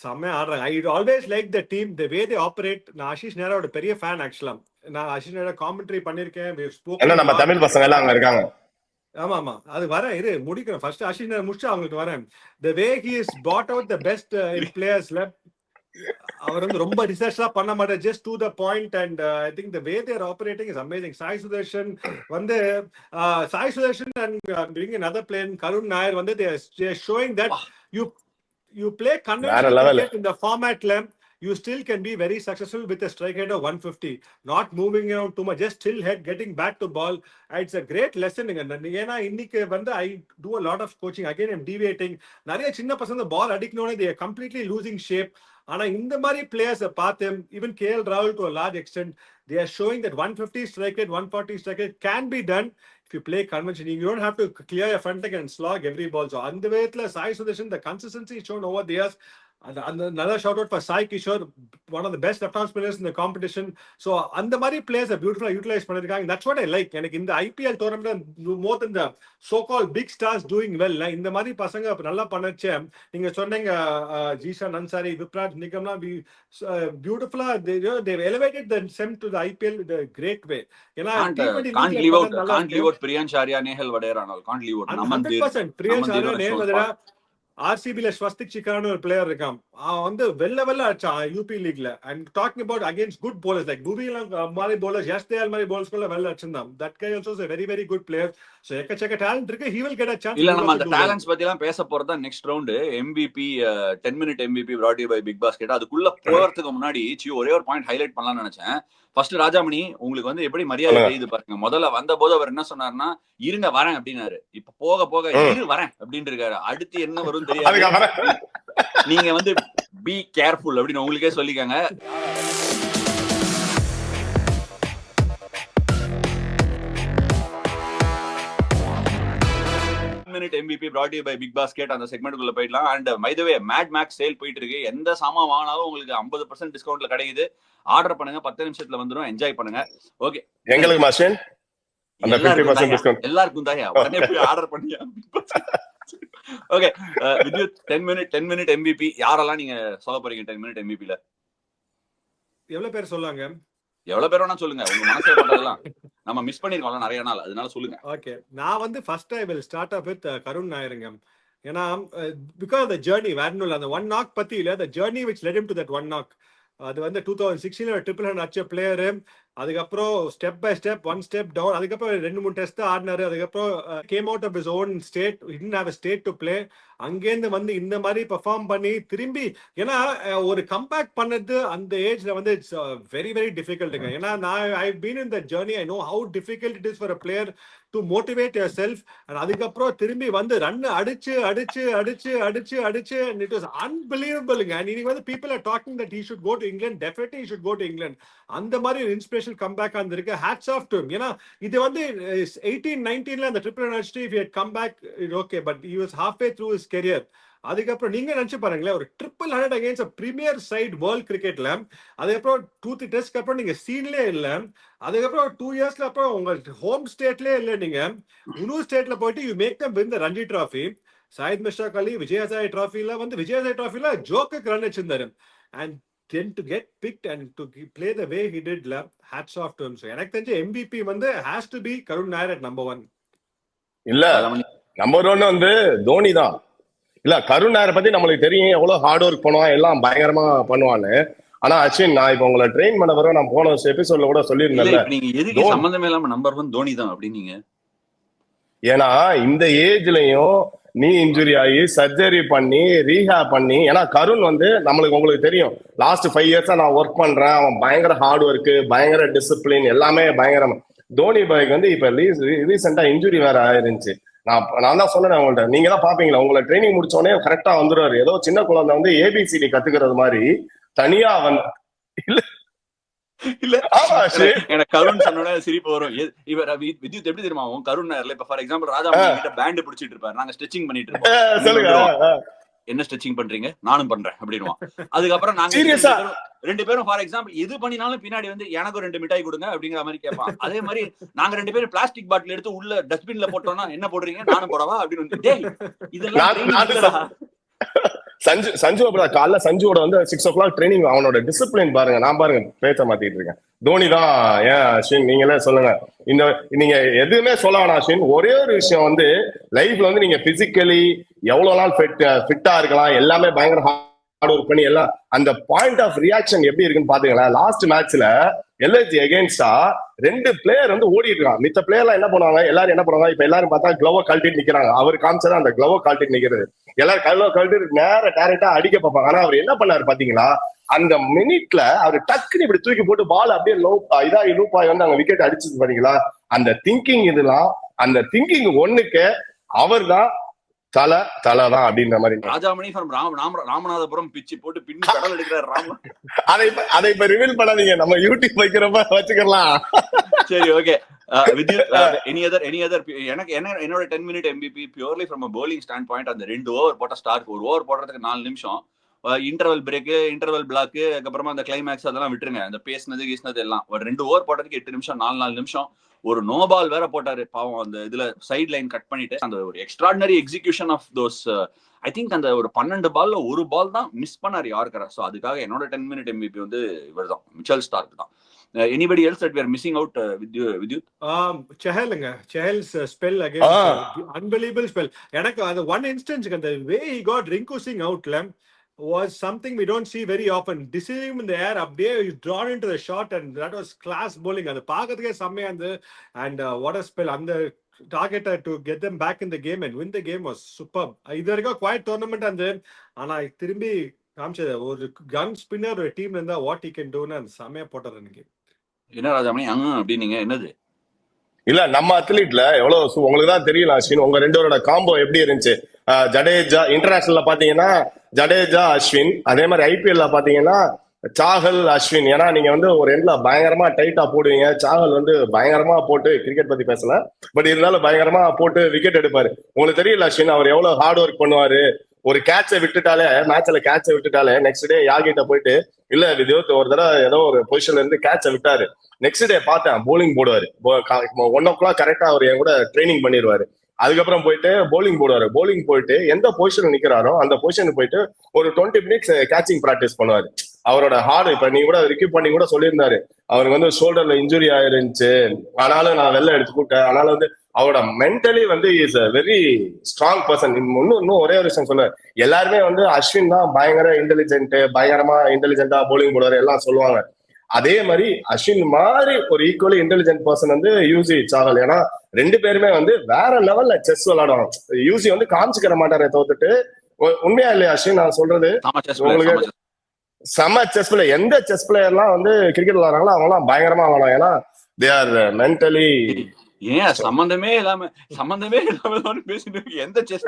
செம்மையா ஆடுறாங்க. I always like the team, the way they operate. நான் ஆஷிஷ் நேரோட பெரிய ஃபேன் ஆக்சுவலா. நான் ஆஷிஷ் நேரா காமெண்ட்ரி பண்ணிருக்கேன். நம்ம தமிழ் பசங்க எல்லாம் அங்க இருக்காங்க. ஆமா அது வரேன், முடிக்கிறேன். ஃபர்ஸ்ட் ஆஷிஷ் நேரா முடிச்சு அவங்களுக்கு வரேன். The way he is brought out the best in players left. அவர் வந்து ரொம்ப ரிசர்ச்லாம் பண்ண மாட்டார், just to the point. And I think the way they are operating is amazing. Sai Sudarshan and bring another player கருண் நாயர் வந்து they are showing that you play conventional cricket in the format ல you still can be very successful with a strike rate of 150, not moving around too much, just still head getting back to ball. It's a great lesson. ஏன்னா இன்னைக்கு வந்து I do a lot of coaching, again I'm deviating. நிறைய சின்ன பசங்க பால் அடிக்கணும்னே they are completely losing shape. ஆனா இந்த மாதிரி players பார்த்து, even KL Rahul to a large extent, they are showing that 150 strike rate, 140 strike rate can be done if you play conventional. You don't have to clear your front leg and slog every ball. So அந்த விதத்துல Sai Sudarshan, the consistency shown over the years. Another shout out for Sai Kishore, one of the best left-arm spinners in the competition. So அந்த மாதிரி players are beautifully utilized பண்ணிருக்காங்க. That's what I like. எனக்கு இந்த IPL tournament more than the so-called big stars doing well, இந்த மாதிரி பசங்க நல்லா பண்ணச்சே. நீங்க சொன்னீங்க Zeeshan Ansari, Vipraj நிகம்னா beautifully they've elevated them to the IPL in a great way. ஏன்னா can't leave out Priyansh Arya, Nehal வடேரா, can't leave out 100%. Priyansh Arya, Nehal வடேரா, ஆர்சிபில Swastik சிக்கான்னு ஒரு பிளேயர் இருக்கான், அவன் வந்து வெள்ள அடிச்சான் யூபி லீக்ல. And talking about against good bowlers like புவிலாம் மாதிரி bowlers, யஷ்தேல் மாதிரி bowlers கூட வெள்ள அடிச்சிருந்தான். That guy also is a very very good player. So எக்கச்சக்க டாலன்ட் இருக்கு, he will get a chance. இல்ல, நம்ம அந்த டாலன்ட்ஸ் பத்தி எல்லாம் பேச போறதா next round. MVP 10 minute MVP brought to you by big basket. அதுக்குள்ள போறதுக்கு முன்னாடி ஒரே ஒரு பாயிண்ட் ஹைலைட் பண்ணலாம்னு நினைச்சேன். ஃபர்ஸ்ட் ராஜாமணி, உங்களுக்கு வந்து எப்படி மரியாதை செய்து பாருங்க. முதல்ல வந்த போது அவர் என்ன சொன்னாருன்னா, இருங்க வரேன் அப்படின்னாரு. இப்ப போக போக இரு வரேன் அப்படின்னு இருக்காரு. அடுத்து என்ன வரும் தெரியாது. நீங்க வந்து பி கேர்ஃபுல் அப்படின்னு உங்களுக்கே சொல்லிக்கங்க. minute MVP brought to you by big basket. அந்த செக்மெண்ட்குள்ள போயிடலாம். And by the way, Mad Max sale போயிட்டு இருக்கு. எந்த சாமான் வாங்கினாலும் உங்களுக்கு 50% டிஸ்கவுண்ட்ல கிடைக்குது. ஆர்டர் பண்ணுங்க, 10 நிமிஷத்துல வந்துரும். என்ஜாய் பண்ணுங்க. ஓகே, எங்களுக்கு மாஷன் அந்த 50% டிஸ்கவுண்ட் எல்லாருக்கும் தாயா, உடனே போய் ஆர்டர் பண்ணியா. ஓகே, வித்யுத் 10 minute MVP யாரெல்லாம் நீங்க சொல்ல போறீங்க? 10 minute MVP ல எவ்வளவு பேர் சொல்லாங்க? எவ்வளவு பேர் வேணா சொல்லுங்க, உங்க மனசுல பட்டதெல்லாம். நம்ம மிஸ் பண்ணிருக்கோம்ல நிறைய நாள், அதனால சொல்லுங்க. ஓகே, நான் வந்து first I will start up with Karun நாயருங்க. ஏன்னா பிகாஸ் த ஜர்னி வேர்னுல் அந்த 1 knock பத்தி இல்ல, the journey which led him to that 1 knock. அது வந்து 2016 ட்ரிபிள் ஹண்ட் அடிச்ச பிளேயரு. அதுக்கப்புறம் step by step, one step down. அதுக்கப்புறம் 2-3 டெஸ்ட் ஆடினாரு. அதுக்கப்புறம் came out of his own state, in have state to play. அங்கேருந்து வந்து இந்த மாதிரி பெர்ஃபார்ம் பண்ணி திரும்பி, ஏன்னா ஒரு கம்பேக் பண்ணது அந்த ஏஜ்ல வந்து இட்ஸ் வெரி வெரி டிஃபிகல்ட்டுங்க. ஏன்னா நான் I been in the journey, I know how difficult it is for a player to motivate your self. அதுக்கப்புறம் திரும்பி வந்து ரன் அடிச்சு அடிச்சு அடிச்சு அடிச்சு அடிச்சு இட் வாஸ் அன்பிலீவபிள்ங்க. அண்ட் இன்னைக்கு வந்து people are talking that he should go to England. Definitely he should go to England. அந்த மாதிரி ஒரு இன்ஸ்பிரேஷனல் கம்பேக் வந்திருக்கு. Hats off to him. ஏன்னா இது வந்து 18-19ல அந்த ட்ரிபிள் அடிச்சுட்டு if he had come back okay, but he was halfway through his career. அதுக்கப்புறம் நீங்க நினைச்சு பாருங்களேன், ஒரு 300 அகைன்ஸ்ட் பிரீமியர் சைட் வேர்ல்ட் கிரிக்கெட்ல. அதுக்கப்புறம் 2-3 டெஸ்ட்க்கு அப்புறம் நீங்க சீன்லயே இல்ல. அதுக்கப்புறம் 2 இயர்ஸ்ல அப்புறம் உங்க ஹோம் ஸ்டேட்லயே இல்ல. நீங்க இன்னொரு ஸ்டேட்ல போயிட்டு you make them win the Ranji trophy. Syed Mushtaq Ali விஜயசாய் டிராஃபில வந்து விஜயசாய் டிராஃபில ஜோக்குக்கு ரன் வச்சிருந்தாரு. And then to get picked and to play the way he did, hats off to him. So எனக்கு தெரிஞ்ச MVP வந்து has to be Karun Nair at number 1. இல்ல, நம்பர் 1 வந்து தோனி தான். இல்ல, கருண் நாயரை பத்தி நம்மளுக்கு தெரியும், எவ்வளவு ஹார்ட் ஒர்க் பண்ணுவான், எல்லாம் பயங்கரமா பண்ணுவான்னு. ஆனா அஸ்வின், நான் இப்ப உங்களை ட்ரெயின் பண்ண வர நான் போன எபிசோட்ல கூட சொல்லியிருந்தேன், நீங்க எதுக்கு சம்பந்தமே இல்லாம நம்பர் 1 தோனி தான் அப்படின்னீங்க. ஏன்னா இந்த ஏஜ்லயும் நீ இன்ஜுரி ஆகி சர்ஜரி பண்ணி ரீஹேப் பண்ணி, ஏன்னா கருண் வந்து உங்களுக்கு தெரியும், லாஸ்ட் 5 இயர்ஸா நான் ஒர்க் பண்றேன், அவன் பயங்கர ஹார்ட் ஒர்க், பயங்கர டிசிப்ளின், எல்லாமே பயங்கரம். தோனி பாய்க்கு வந்து இப்ப ரீசெண்டா இன்ஜுரி வேற ஆயிருந்துச்சு. நான் தான் சொன்னேன் உங்கள்ட்ட, நீங்க தான் பாப்பீங்களா, உங்களை ட்ரைனிங் முடிச்சோடனே கரெக்டா வந்துருவாரு. ஏதோ சின்ன குழந்தை வந்து ஏபிசிடி கத்துக்கிறது மாதிரி தனியா வந்து இல்ல எனக்கு கருண் சொன்ன சிரிப்பு வரும். இவர் வித்யுத் எப்படி தெரியுமா, கருண் நாயர்ல இப்ப ஃபார் எக்ஸாம்பிள் ராஜா கிட்ட பேண்ட் பிடிச்சிட்டு இருப்பாரு, நாங்க ஸ்ட்ரெச்சிங் பண்ணிட்டு இருப்போம். என்ன ஸ்ட்ரெச்சிங் பண்றீங்க, நானும் பண்றேன் அப்படின்னுவான். அதுக்கப்புறம் நாங்க 2 பேரும் ஃபார் எக்ஸாம்பிள் எது பண்ணினாலும் பின்னாடி வந்து எனக்கு 2 மிட்டாய் கொடுங்க அப்படிங்கிற மாதிரி கேட்பான். அதே மாதிரி நாங்க 2 பேரும் பிளாஸ்டிக் பாட்டில் எடுத்து உள்ள டஸ்ட்பின்ல போட்டோம்னா என்ன போடுறீங்க, நானும் போடவா அப்படின்னு. இதெல்லாம் சஞ்சு காலைல சஞ்சுவோட வந்து 6 o'clock ட்ரைனிங். அவனோட டிசிப்ளின் பாருங்க. நான் பாருங்க பேச்ச மாத்திட்டு இருக்கேன். தோனி தான். ஏன் அஸ்வின், நீங்களே சொல்லுங்க. நீங்க எதுவுமே சொல்ல வேணாம் அஸ்வின். ஒரே ஒரு விஷயம் வந்து, லைஃப்ல வந்து நீங்க பிசிக்கலி எவ்வளவு நாள் ஃபிட்டா இருக்கலாம், எல்லாமே பயங்கர ஹார்ட் ஒர்க் பண்ணி எல்லாம், அந்த பாயிண்ட் ஆஃப் ரியாக்ஷன் எப்படி இருக்குன்னு பாத்தீங்களா? லாஸ்ட் மேட்ச்ல எல்ஐஜி எகெயின்ஸ்டா 2 பிளேயர் வந்து ஓடி இருக்கான். மித்த பிளேயர்லாம் என்ன பண்ணுவாங்க, எல்லாரும் என்ன பண்ணுவாங்க, இப்ப எல்லாரும் பார்த்தா கிளவோ கழட்டிட்டு நிக்கிறாங்க. அவர் காமிச்சதா அந்த கிளவோ கழட்டிட்டு நிக்கிறது. எல்லாரும் கிளவோ கழட்டிட்டு நேர டைரக்டா அடிக்க பார்ப்பாங்க. ஆனா அவர் என்ன பண்ணாரு பாத்தீங்களா, அந்த மினிட்ல அவர் டக்குன்னு இப்படி தூக்கி போட்டு பால் அப்படியே லூப்பாய் வந்து அவங்க விக்கெட் அடிச்சது பாத்தீங்களா? அந்த திங்கிங், இதெல்லாம் அந்த திங்கிங் ஒண்ணுக்கு அவர் தான் தலதான் அப்படின்ற மாதிரி. ராஜாமணி ராமநாதபுரம் பிச்சு போட்டு பின்னி கடல் எடுக்கிறார் ராமன். அதை இப்ப ரிவீல் பண்ணாதீங்க, நம்ம யூடியூப் வைக்கிறப்ப வச்சுக்கலாம். சரி, ஓகே. வித்யுத், எனி அதர் எனக்கு என்னோட 10 minute MVP purely from a bowling stand அந்த 2 ஓவர் போட்ட ஸ்டார்க். ஒரு ஓவர் போடுறதுக்கு 4 நிமிஷம், இன்டர்வல் பிரேக்கு, இன்டர்வல் பிளாக்கு, அதுக்கப்புறமா அந்த கிளைமேக்ஸ் அதெல்லாம் விட்டுருங்க, அந்த பேசினது எல்லாம். ஒரு 2 ஓவர் போடுறதுக்கு 8 நிமிஷம், 4 நிமிஷம். ஒரு நோ பால் வேற போட்டாரு பாவம். அந்த இதுல சைட் லைன் கட் பண்ணிட்டு அந்த ஒரு extraordinary execution of those. I think அந்த ஒரு 12 பால்ல ஒரு பால் தான் மிஸ் பண்ணாரு யாருக்கற. ஸோ அதுக்காக என்னோட 10 minute MVP வந்து இவர் தான், மிச்சல் ஸ்டார்க் தான். Anybody else that we are missing out with you? Chahalங்க, Chahal's spell against unbelievable spell. எனக்கு அந்த one instance, the way he got Rinku Singh out was something we don't see very often. Deceiving him in the air, அப்படியே he's drawn into the shot, and that was class bowling. அது பார்க்கிறதுக்கே செம்மையா இருந்தது. And what a spell. அந்த target to get them back in the game and win the game was superb. இது வரைக்கும் quite tournament அந்த, ஆனா திரும்பி காமிச்சது ஒரு கன் ஸ்பின்னர் ஒரு டீம்ல இருந்தா வாட் he can do ன்னு அந்த செம்மையா போட்டாரு. எனக்கு என்ன ராஜாமணி அப்படின்னீங்க, என்னது? இல்ல, நம்ம அத்லீட்ல எவ்வளவு உங்களுக்கு தான் தெரியல அஸ்வின், உங்க 2 பேரோட காம்போ எப்படி இருந்துச்சு. ஜடேஜா இன்டர்நேஷனல்ல பாத்தீங்கன்னா ஜடேஜா அஸ்வின், அதே மாதிரி ஐபிஎல்ல பாத்தீங்கன்னா சாகல் அஸ்வின். ஏன்னா நீங்க வந்து ஒரு எண்ட்ல பயங்கரமா டைட்டா போடுவீங்க. சாகல் வந்து பயங்கரமா போட்டு, கிரிக்கெட் பத்தி பேசல, பட் இருந்தாலும் பயங்கரமா போட்டு விக்கெட் எடுப்பாரு. உங்களுக்கு தெரியல அஸ்வின், அவர் எவ்வளவு ஹார்ட் ஒர்க் பண்ணுவாரு. ஒரு கேட்சை விட்டுட்டாலே, மேட்ச்ல கேட்சை விட்டுட்டாலே நெக்ஸ்ட் டே யாகிட்ட போயிட்டு, இல்ல வித்யுத் ஒரு தடவை ஏதோ ஒரு பொசிஷன்ல இருந்து கேட்சை விட்டாரு, நெக்ஸ்ட் டே பார்த்தேன் போலிங் போடுவாரு. 1 o'clock கரெக்டா அவர் என் கூட ட்ரைனிங் பண்ணிடுவாரு. அதுக்கப்புறம் போயிட்டு போலிங் போடுவாரு. போலிங் போயிட்டு எந்த பொசிஷன் நிக்கிறாரோ அந்த பொசிஷனுக்கு போயிட்டு ஒரு 20 minutes கேச்சிங் பிராக்டிஸ் பண்ணுவாரு. அவரோட ஹார்டு, இப்ப நீ கூட ரிக்யூ பண்ணி கூட சொல்லியிருந்தாரு, அவருக்கு வந்து ஷோல்டர்ல இன்ஜுரி ஆயிருந்துச்சு, ஆனாலும் நான் வெளில எடுத்துக்கிட்டேன். ஆனாலும் வந்து அவரோட மென்டலி வந்து is a very strong person. இன்னும் ஒரே ஒரு விஷயம் சொல்லுவாரு, எல்லாருமே வந்து அஸ்வின் தான் பயங்கர இன்டெலிஜென்ட், பயங்கரமா இன்டெலிஜென்டா போலிங் போடுவாரு எல்லாம் சொல்லுவாங்க. அதே மாதிரி அஸ்வின் மாதிரி ஒரு ஈக்குவலி இன்டெலிஜென்ட் பர்சன் வந்து யூசி சாகல். ஏன்னா ரெண்டு பேருமே வந்து வேற லெவல்ல செஸ் விளையாடுவாங்க. யூசி வந்து காமிச்சுக்கிற மாட்டாரே தோத்துட்டு. உண்மையா இல்லையா அஸ்வின் நான் சொல்றது? உங்களுக்கு செம செஸ் பிளேயர். எந்த செஸ் பிளேயர்லாம் வந்து கிரிக்கெட் விளையாடுறாங்களோ அவங்க எல்லாம் பயங்கரமா விளையாடுவாங்க. ஏன்னா தே ஆர் மென்டலி. ஏன் சம்பந்தமே இல்லாம பேசிட்டு எந்த செஸ்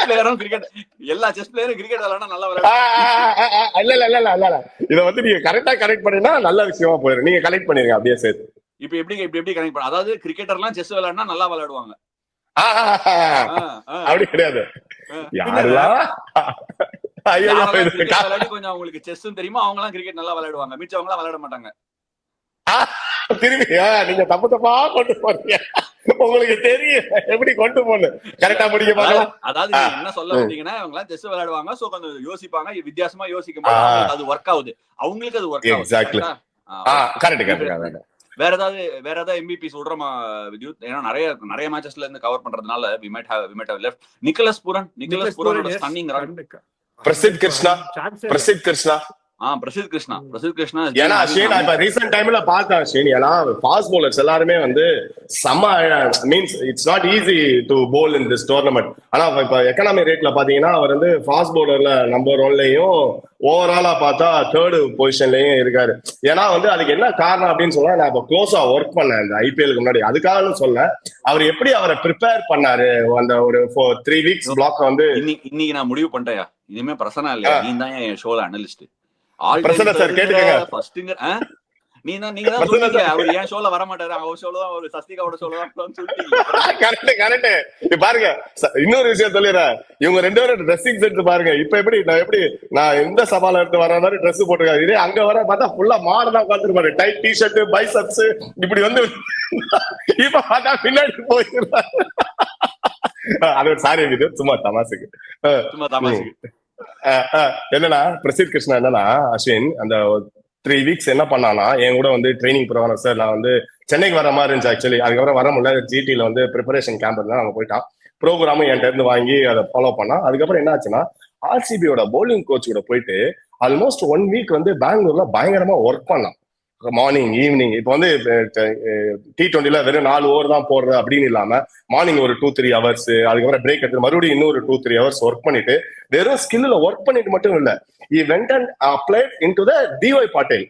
பிளேயரும் கிரிக்கெட், எல்லா செஸ் பிளேயரும் கிரிக்கெட் விளையாடா நல்லா விளையாடு. இல்ல இத வந்து நீங்க கரெக்டா கனெக்ட் பண்ணீங்கன்னா நல்ல விஷயமா போயிடும். நீங்க கனெக்ட் பண்ணிருங்க அப்படியே சேர்த்து. இப்ப எப்படி கனெக்ட் பண்ண? அதாவது கிரிக்கெட்டர்லாம் செஸ் விளையாடினா நல்லா விளையாடுவாங்க அப்படி கிடையாது. யாரெல்லாம் கொஞ்சம் அவங்களுக்கு செஸ் தெரியுமா அவங்க எல்லாம் கிரிக்கெட் நல்லா விளையாடுவாங்க, மிச்சவங்க எல்லாம் விளையாட மாட்டாங்க. திரும்பியா நீங்க தப்பா கொண்டு போறீங்க. உங்களுக்கு தெரியும் எப்படி கொண்டு போகணும், கரெக்டா முடிக்க பாக்கலாம். அதாவது நீங்க என்ன சொல்ல வந்தீங்கன்னா இவங்க எல்லாம் செஸ் விளையாடுவாங்க, சோ கொஞ்சம் யோசிப்பாங்க, வித்தியாசமா யோசிக்கும் போது அது ஒர்க் ஆகுது, அவங்களுக்கு அது ஒர்க் ஆகுது. Exactly correct. வேற ஏதாவது MVP சொல்றமா வித்யுத்? ஏன்னா நிறைய மேட்சஸ்ல இருந்து கவர் பண்றதுனால we might have left Nicholas பூரனோட ஸ்டன்னிங் ரன். பிரசித் கிருஷ்ணா பிரசித் கிருஷ்ணா. ஏன்னா அஸ்வின் இப்ப ரீசென்ட் டைம்ல பார்த்தேன் அஸ்வின், ஏன்னா ஃபாஸ்ட் பவுலர்ஸ் எல்லாருமே வந்து செம்ம means it's not easy to bowl in this tournament. ஆனா இப்ப எக்கனாமி ரேட்ல பாத்தீங்கன்னா அவர் வந்து ஃபாஸ்ட் பவுலர்ல நம்பர் 1லயும் ஓவராலா பார்த்தா 3rd பொசிஷன்லயும் இருக்காரு. ஏன்னா வந்து அதுக்கு என்ன காரணம் அப்படின்னு சொன்னா, நான் இப்ப க்ளோஸா ஒர்க் பண்ணேன் இந்த IPL முன்னாடி, அதுக்காக சொல்ல அவர் எப்படி அவரை ப்ரிப்பேர் பண்ணாரு அந்த ஒரு 3 வீக்ஸ் பிளாக் வந்து. இன்னைக்கு நான் முடிவு பண்ணிட்டேயா, இனிமே பிரசனா இல்லையா, நீ தான் என் ஷோல அனலிஸ்ட். பிரசன்னா சார் கேட்டுக்கங்க. நீங்க தான் சொல்லுங்க அவர் ஏன் ஷோல வர மாட்டாரு, அவர் ஷோல தான், அவர் சஸ்திகாவோட ஷோல தான் சொல்லிட்டீங்க. கரெக்ட். பாருங்க இன்னொரு விஷயம் சொல்லிடுறேன், இவங்க 2 பேரும் ட்ரெஸ்ஸிங் சென்ஸ் பாருங்க. இப்ப நான் எந்த சவால இருந்து வர மாதிரி ட்ரெஸ் போட்டிருக்காரு, இதே அங்க வர பார்த்தா ஃபுல்லா மாடலா உட்காந்துருப்பாரு, டைட் டிஷர்ட் பைசப்ஸ் இப்படி வந்து. இப்ப பார்த்தா பின்னாடி போயிருந்தாரு. அது ஒரு சாரி இது சும்மா தமாசுக்கு. என்னன்னா பிரசித் கிருஷ்ணா என்னன்னா அஸ்வின் அந்த 3 வீக்ஸ் என்ன பண்ணானா, என் கூட வந்து ட்ரைனிங் ப்ரோக்ராம் சார், நான் வந்து சென்னைக்கு வர மாதிரி இருந்துச்சு ஆக்சுவலி. அதுக்கப்புறம் வர முடியல, GTல வந்து ப்ரிப்பரேஷன் கேம்ப் இருந்தா அங்க போயிட்டான். ப்ரோக்ராமும் என்கிட்ட இருந்து வாங்கி அதை ஃபாலோ பண்ணா. அதுக்கப்புறம் என்ன ஆச்சுன்னா RCBயோட பவுலிங் கோச் கூட போயிட்டு ஆல்மோஸ்ட் 1 வீக் வந்து பெங்களூர்ல பயங்கரமா ஒர்க் பண்ணான். Morning evening. இப்ப வந்து T20ல வெறும் 4 ஓவர் தான் போடுற அப்படின்னு இல்லாம மார்னிங் ஒரு 2-3 ஹவர்ஸ், அதுக்கப்புறம் பிரேக் எடுத்து மறுபடியும் இன்னொரு 2-3 ஹவர்ஸ் ஒர்க் பண்ணிட்டு வெறும் ஸ்கில்ல ஒர்க் பண்ணிட்டு மட்டும் இல்ல, he went and played into the DY Patel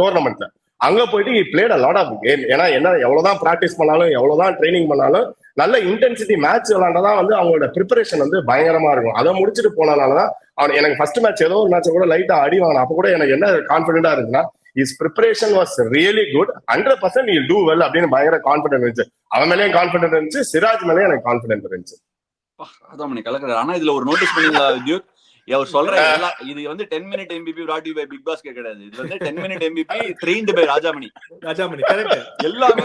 டோர்னமெண்ட்ல. அங்க போயிட்டு he played a lot of game. ஏன்னா எவ்வளவுதான் பிராக்டிஸ் பண்ணாலும் எவ்வளவுதான் ட்ரைனிங் பண்ணாலும் நல்ல இன்டென்சிட்டி மேட்ச் விளையாண்டாதான் வந்து அவங்களோட ப்ரிப்பரேஷன் வந்து பயங்கரமா இருக்கும். அதை முடிச்சுட்டு போனதுனாலதான் அவன் எனக்கு ஃபர்ஸ்ட் மேட்ச் ஏதோ ஒரு மேட்ச் கூட லைட்டா அடி வாங்கினா. அப்ப கூட எனக்கு என்ன கான்பிடென்டா இருக்குன்னா, his preparation was really good, 100% he'll do well அப்படின்னு பயங்கர கான்பிடென்ட் இருந்துச்சு. அவன் மேலேயும் கான்பிடென்ட் இருந்துச்சு, சிராஜ் மேலேயும் எனக்கு கான்பிடென்ட் இருந்துச்சு. அதான் மணி கலக்குறாரு. ஆனா இதுல ஒரு நோட்டீஸ் பண்ணீங்களா வித்யுத், அவர் சொல்ற இது வந்து 10 minute MVP brought you by Big Basket கிடையாது, இது வந்து 10 minute MVP trained by Rajamani. Correct. எல்லாமே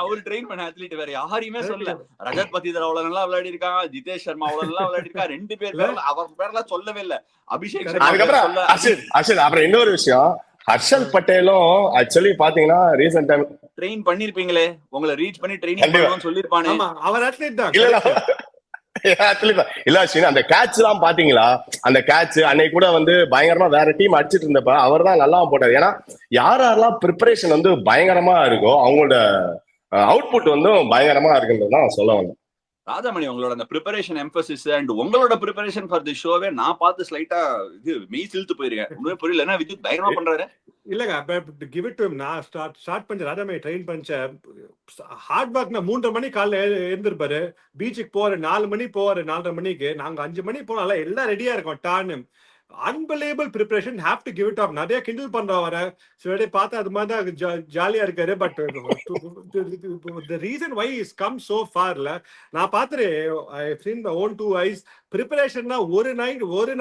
அவர் ட்ரெயின் பண்ண அத்லீட், வேற யாரையுமே சொல்லல. ரஜத் பத்திதர் அவ்வளவு நல்லா விளையாடி இருக்காங்க, ஜிதேஷ் சர்மா அவ்வளவு நல்லா விளையாடி இருக்காங்க. 2 பேர் அவர் பேர்லாம் சொல்லவே இல்ல. அபிஷேக் அப்புறம் இன்னொரு விஷயம், ஹர்ஷல் பட்டேலும் ஆக்சுவலி பாத்தீங்கன்னா ரீசன்ட் டைம் ட்ரெயின் பண்ணிருப்பீங்களே, உங்களை ரீச் பண்ணி ட்ரெயினிங் பண்ணுவோம்னு சொல்லிருப்பானே. அவர் அத்லீட் தான். இல்ல அஸ்வின், அந்த கேட்ச் எல்லாம் பாத்தீங்களா? அந்த கேட்ச் அன்னைக்கு கூட வந்து பயங்கரமா வேற டீம் அடிச்சிட்டு இருந்தப்ப அவர் தான் நல்லா போட்டாரு. ஏன்னா யாரெல்லாம் ப்ரிப்பரேஷன் வந்து பயங்கரமா இருக்கோ அவங்களோட அவுட்புட் வந்து பயங்கரமா இருக்குன்றதுதான் சொல்ல வந்தேன். ராஜாமணி, உங்களோட அந்த ப்ரிப்பரேஷன் எம்பசிஸ் அண்ட் உங்களோட ப்ரிப்பரேஷன் ஃபார் தி ஷோவே நான் பார்த்து ஸ்லைட்டா இது மெய் சிலுத்து போயிருக்கேன். ஒண்ணுமே புரியல, என்ன வித்யுத் பயங்கரமா பண்றாரு. இல்லங்க கிவ் இட் டு ஹிம். நான் ஸ்டார்ட் பண்ண ராஜாமணி ட்ரெயின் பண்ண ஹார்ட் ஒர்க். நான் 3:30 மணி காலைல எழுந்திருப்பாரு, பீச்சுக்கு போற 4 மணி போவாரு, 4:30 மணிக்கு. நாங்க 5 மணி போனால எல்லாம் ரெடியா இருக்கோம். டான்னு unbelievable preparation, have to give it up. நிறைய கிண்டல் பண்றா வர சில பார்த்தா அது மாதிரி தான் ஜாலியா இருக்காரு. But the reason why he's come so far ல நான் பாத்துறேன், I have seen my own 2 eyes. ப்ரிப்பரேஷன்னா ஒரு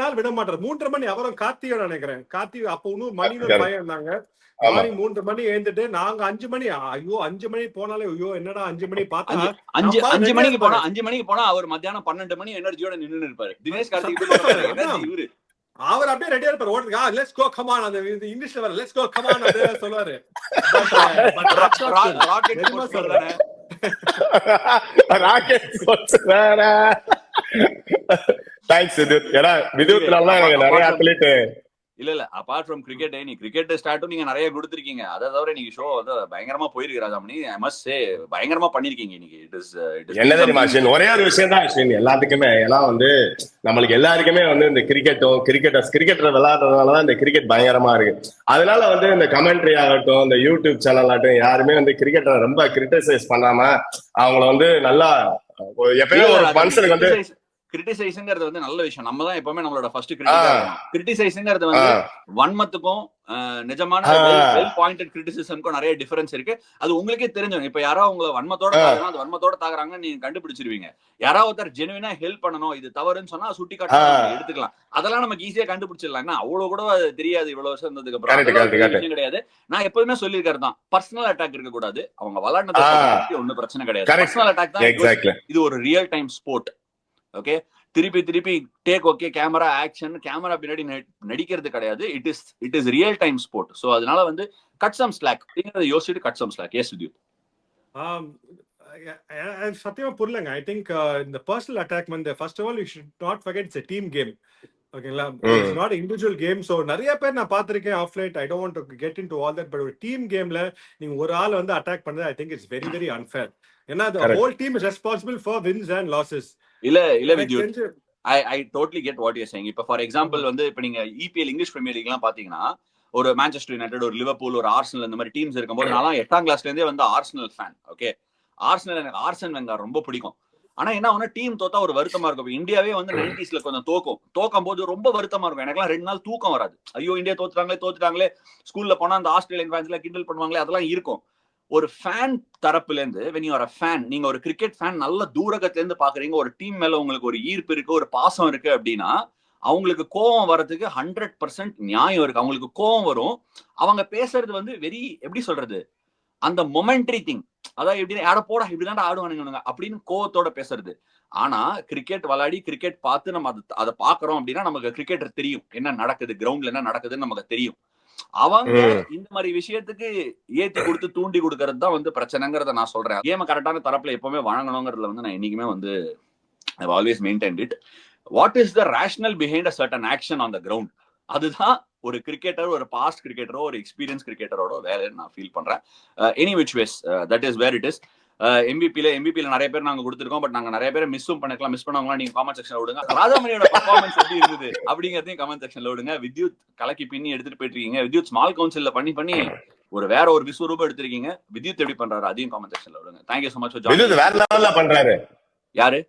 நாள் விட மாட்டாரு. 3:30 மணி அவரும் கார்த்தியோட நினைக்கிறேன். கார்த்தி அப்போ இன்னும் மணி பயம் இருந்தாங்க. மார்னிங் 3 மணி எழுந்துட்டு நாங்க 5 மணி, ஐயோ 5 மணி போனாலே ஐயோ என்னடா 5 மணி பார்த்தா 5 மணிக்கு போனா அவர் மத்தியானம் 12 மணி எனர்ஜியோட நின்னு இருப்பாரு. தினேஷ் கார்த்திக் இவரு அவர் அப்படியே ரெடியா இருப்பாரு ஓடுறதுக்கு. லெட்ஸ் கோ கம் ஆன், அந்த இங்கிலீஷ்ல வர லெட்ஸ் கோ கம் ஆன் அது சொல்வாரு. ராக்கெட் சொல்றானே, ராக்கெட் சொல்றானே. தேங்க்ஸ் வித்யுத். ஏன்னா வித்யுத்னால எனக்கு நிறைய அத்லீட் இல்ல அபார்ட் ஃப்ரம் கிரிக்கெட் நீ கிரிக்கெட் ஸ்டார்ட்டும் நீங்க நிறைய கொடுத்துருக்கீங்க. அதை தவிர நீங்க ஷோ வந்து பயங்கரமா போயிருக்கு ராஜாமணி. ஐ மஸ்ட் சே பயங்கரமா பண்ணிருக்கீங்க இன்னைக்கு. என்ன தெரியுமா அஸ்வின், ஒரே ஒரு விஷயம் தான் அஸ்வின் எல்லாத்துக்குமே. ஏன்னா வந்து நம்மளுக்கு எல்லாருக்குமே வந்து இந்த கிரிக்கெட்டர் விளையாடுறதுனாலதான் இந்த கிரிக்கெட் பயங்கரமா இருக்கு. அதனால வந்து இந்த கமெண்ட்ரி ஆகட்டும், இந்த யூடியூப் சேனல் ஆகட்டும், யாருமே வந்து கிரிக்கெட்டரை ரொம்ப கிரிட்டிசைஸ் பண்ணாம அவங்கள வந்து நல்லா எப்பயுமே ஒரு மனுஷனுக்கு வந்து கிரிட்டிசைஸ்ங்கிறது வந்து நல்ல விஷயம். நம்ம தான் எப்பவுமே நம்மளோட ஃபர்ஸ்ட் கிரிட்டிசைஸ்ங்கிறது வந்து வன்மத்துக்கும் நிஜமான வெல் பாயிண்டட் கிரிட்டிசிசம்க்கும் நிறைய டிஃபரன்ஸ் இருக்கு. அது உங்களுக்கே தெரிஞ்சவங்க. இப்ப யாரோ உங்களை வன்மத்தோட தாக்குறாங்க, அது வன்மத்தோட தாக்குறாங்கன்னு நீங்க கண்டுபிடிச்சிருவீங்க. யாராவது ஒருத்தர் ஜெனுவினா ஹெல்ப் பண்ணணும், இது தவறுன்னு சொன்னா சுட்டி காட்ட எடுத்துக்கலாம். அதெல்லாம் நமக்கு ஈஸியா கண்டுபிடிச்சிடலாம். அவ்வளவு கூட தெரியாது இவ்வளவு வருஷம் இருந்ததுக்கு அப்புறம் கிடையாது. நான் எப்பவுமே சொல்லியிருக்கிறது தான், பர்சனல் அட்டாக் இருக்க கூடாது. அவங்க விளையாடுனது ஒன்னும் பிரச்சனை கிடையாது. பர்சனல் அட்டாக் தான். இது ஒரு ரியல் டைம் ஸ்போர்ட். ஓகே, திருப்பி take okay camera action, camera பின்னாடி நடிக்கிறது கிடையாது. It is real time sport. So அதனால வந்து கட் சம் ஸ்லாக் அப்படிங்கறத யோசிச்சுட்டு cut some slack. Yes Vidyut. சத்தியமா புரியலங்க. ஐ திங்க் இந்த பர்சனல் அட்டாக் வந்து first of all you should not forget it's a team game. ஓகேங்களா, it's not individual game. So நிறைய பேர் நான் பார்த்திருக்கேன் of late. I don't want to get into all that. But ஒரு team கேம்ல நீங்க ஒரு ஆள் வந்து அட்டாக் பண்றது I think it's very very unfair. ஏன்னா the whole team is responsible for wins and losses. இல்ல with you, I totally get what you're saying. இப்ப ஃபார் எக்ஸாம்பிள் வந்து இப்ப நீங்க EPL இங்கிலீஷ் பிரீமியர் லீக் எல்லாம் பாத்தீங்கன்னா, ஒரு மான்செஸ்டர் யுனைடெட், ஒரு லிவர்பூல், ஒரு ஆர்சனல், இந்த மாதிரி டீம்ஸ் இருக்கும்போது நான் 8ஆம் கிளாஸ்ல இருந்தே வந்து ஆர்சனல் ஃபேன். ஓகே, ஆர்சனல் எனக்கு ஆர்சன் வெங்கர் ரொம்ப பிடிக்கும். ஆனா என்ன ஒண்ணு, டீம் தோத்தா ஒரு வருத்தமா இருக்கும். இந்தியாவே வந்து 90sல கொஞ்சம் தோக்கும் போது ரொம்ப வருத்தமா இருக்கும். எனக்குலாம் 2 நாள் தூக்கம் வராது. ஐயோ இந்தியா தோத்துட்டாங்களே, ஸ்கூல்ல போனா அந்த ஆஸ்திரேலியன் ஃபேன்ஸ்ல கிண்டல் பண்ணுவாங்களே, அதெல்லாம் இருக்கும். ஒரு ஃபேன் தரப்புல இருந்து when you are a fan, நீங்க ஒரு கிரிக்கெட் ஃபேன் நல்ல தூரகத்துல இருந்து பாக்குறீங்க, ஒரு டீம் மேல உங்களுக்கு ஒரு ஈர்ப்பு இருக்கு, ஒரு பாசம் இருக்கு அப்படின்னா அவங்களுக்கு கோவம் வரதுக்கு 100% நியாயம் இருக்கு. அவங்களுக்கு கோவம் வரும். அவங்க பேசுறது வந்து எப்படி சொல்றது, அந்த மொமெண்டரி திங். அதாவது எப்படி ஆட போட இப்படிதான் ஆடுவானுங்க அப்படின்னு கோவத்தோட பேசுறது. ஆனா கிரிக்கெட் விளையாடி கிரிக்கெட் பார்த்து நம்ம அதை பாக்குறோம் அப்படின்னா நமக்கு கிரிக்கெட்டர் தெரியும் என்ன நடக்குது, கிரவுண்ட்ல என்ன நடக்குதுன்னு நமக்கு தெரியும். அவங்க இந்த மாதிரி விஷயத்துக்கு ஏத்தி கொடுத்து தூண்டி கொடுக்கறது தான் வந்து பிரச்சனைங்கிறத நான் சொல்றேன். கேம கரெக்டான தரப்புல எப்பவுமே வழங்கணுங்கிறதுல வந்து நான் என்னைக்குமே வந்து I've always maintained it. What is the rationale behind a certain action on the ground? அதுதான் ஒரு கிரிக்கெட்டர், ஒரு பாஸ்ட் கிரிக்கெட்டரோ ஒரு எக்ஸ்பீரியன்ஸ் கிரிக்கெட்டரோட வேலைன்னு நான் ஃபீல் பண்றேன். Any which ways that is where it is. எம்பிபில நிறைய பேர் நாங்க கொடுத்துருக்கோம். பட் நாங்க நிறைய பேர் மிஸ்ஸும் பண்ணிக்கலாம். மிஸ் பண்ணவங்களா நீங்க காமெண்ட் செக்ஷன்ல விடுங்க. ராஜாமணியோட பெர்ஃபார்மன்ஸ் எப்படி இருந்தது அப்படிங்கறதையும் கமெண்ட் செக்ஷன்ல விடுங்க. வித்யுத் கலக்கி பின்னி எடுத்துட்டு போயிட்டு இருக்கீங்க. வித்யுத் ஸ்மால் கவுன்சில்ல பண்ணி வேற ஒரு விஸ்வரூபம் எடுத்திருக்கீங்க. வித்யுத் எப்படி பண்றாரு அதையும் காமெண்ட் செக்ஷன்ல விடுங்க. Thank you so much for joining. வேற லெவல்ல பண்றாரு. யாரு?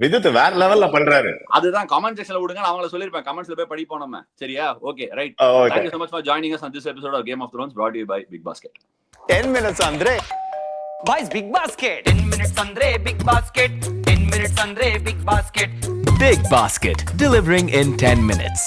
வித்யுத் வேற லெவல்ல பண்றாரு. அதுதான் கமெண்ட் செக்ஷன்ல விடுங்க. நான் அவங்கள சொல்லிருப்பேன், கமெண்ட்ஸ்ல போய் படிப்போம் நம்ம. சரியா? Okay right. Thank you so much for joining us on this episode of Game of Thrones brought to you by Big Basket. 10 minutes andre boys big basket. 10 minutes andre big basket. 10 minutes andre big basket. Big Basket, delivering in 10 minutes.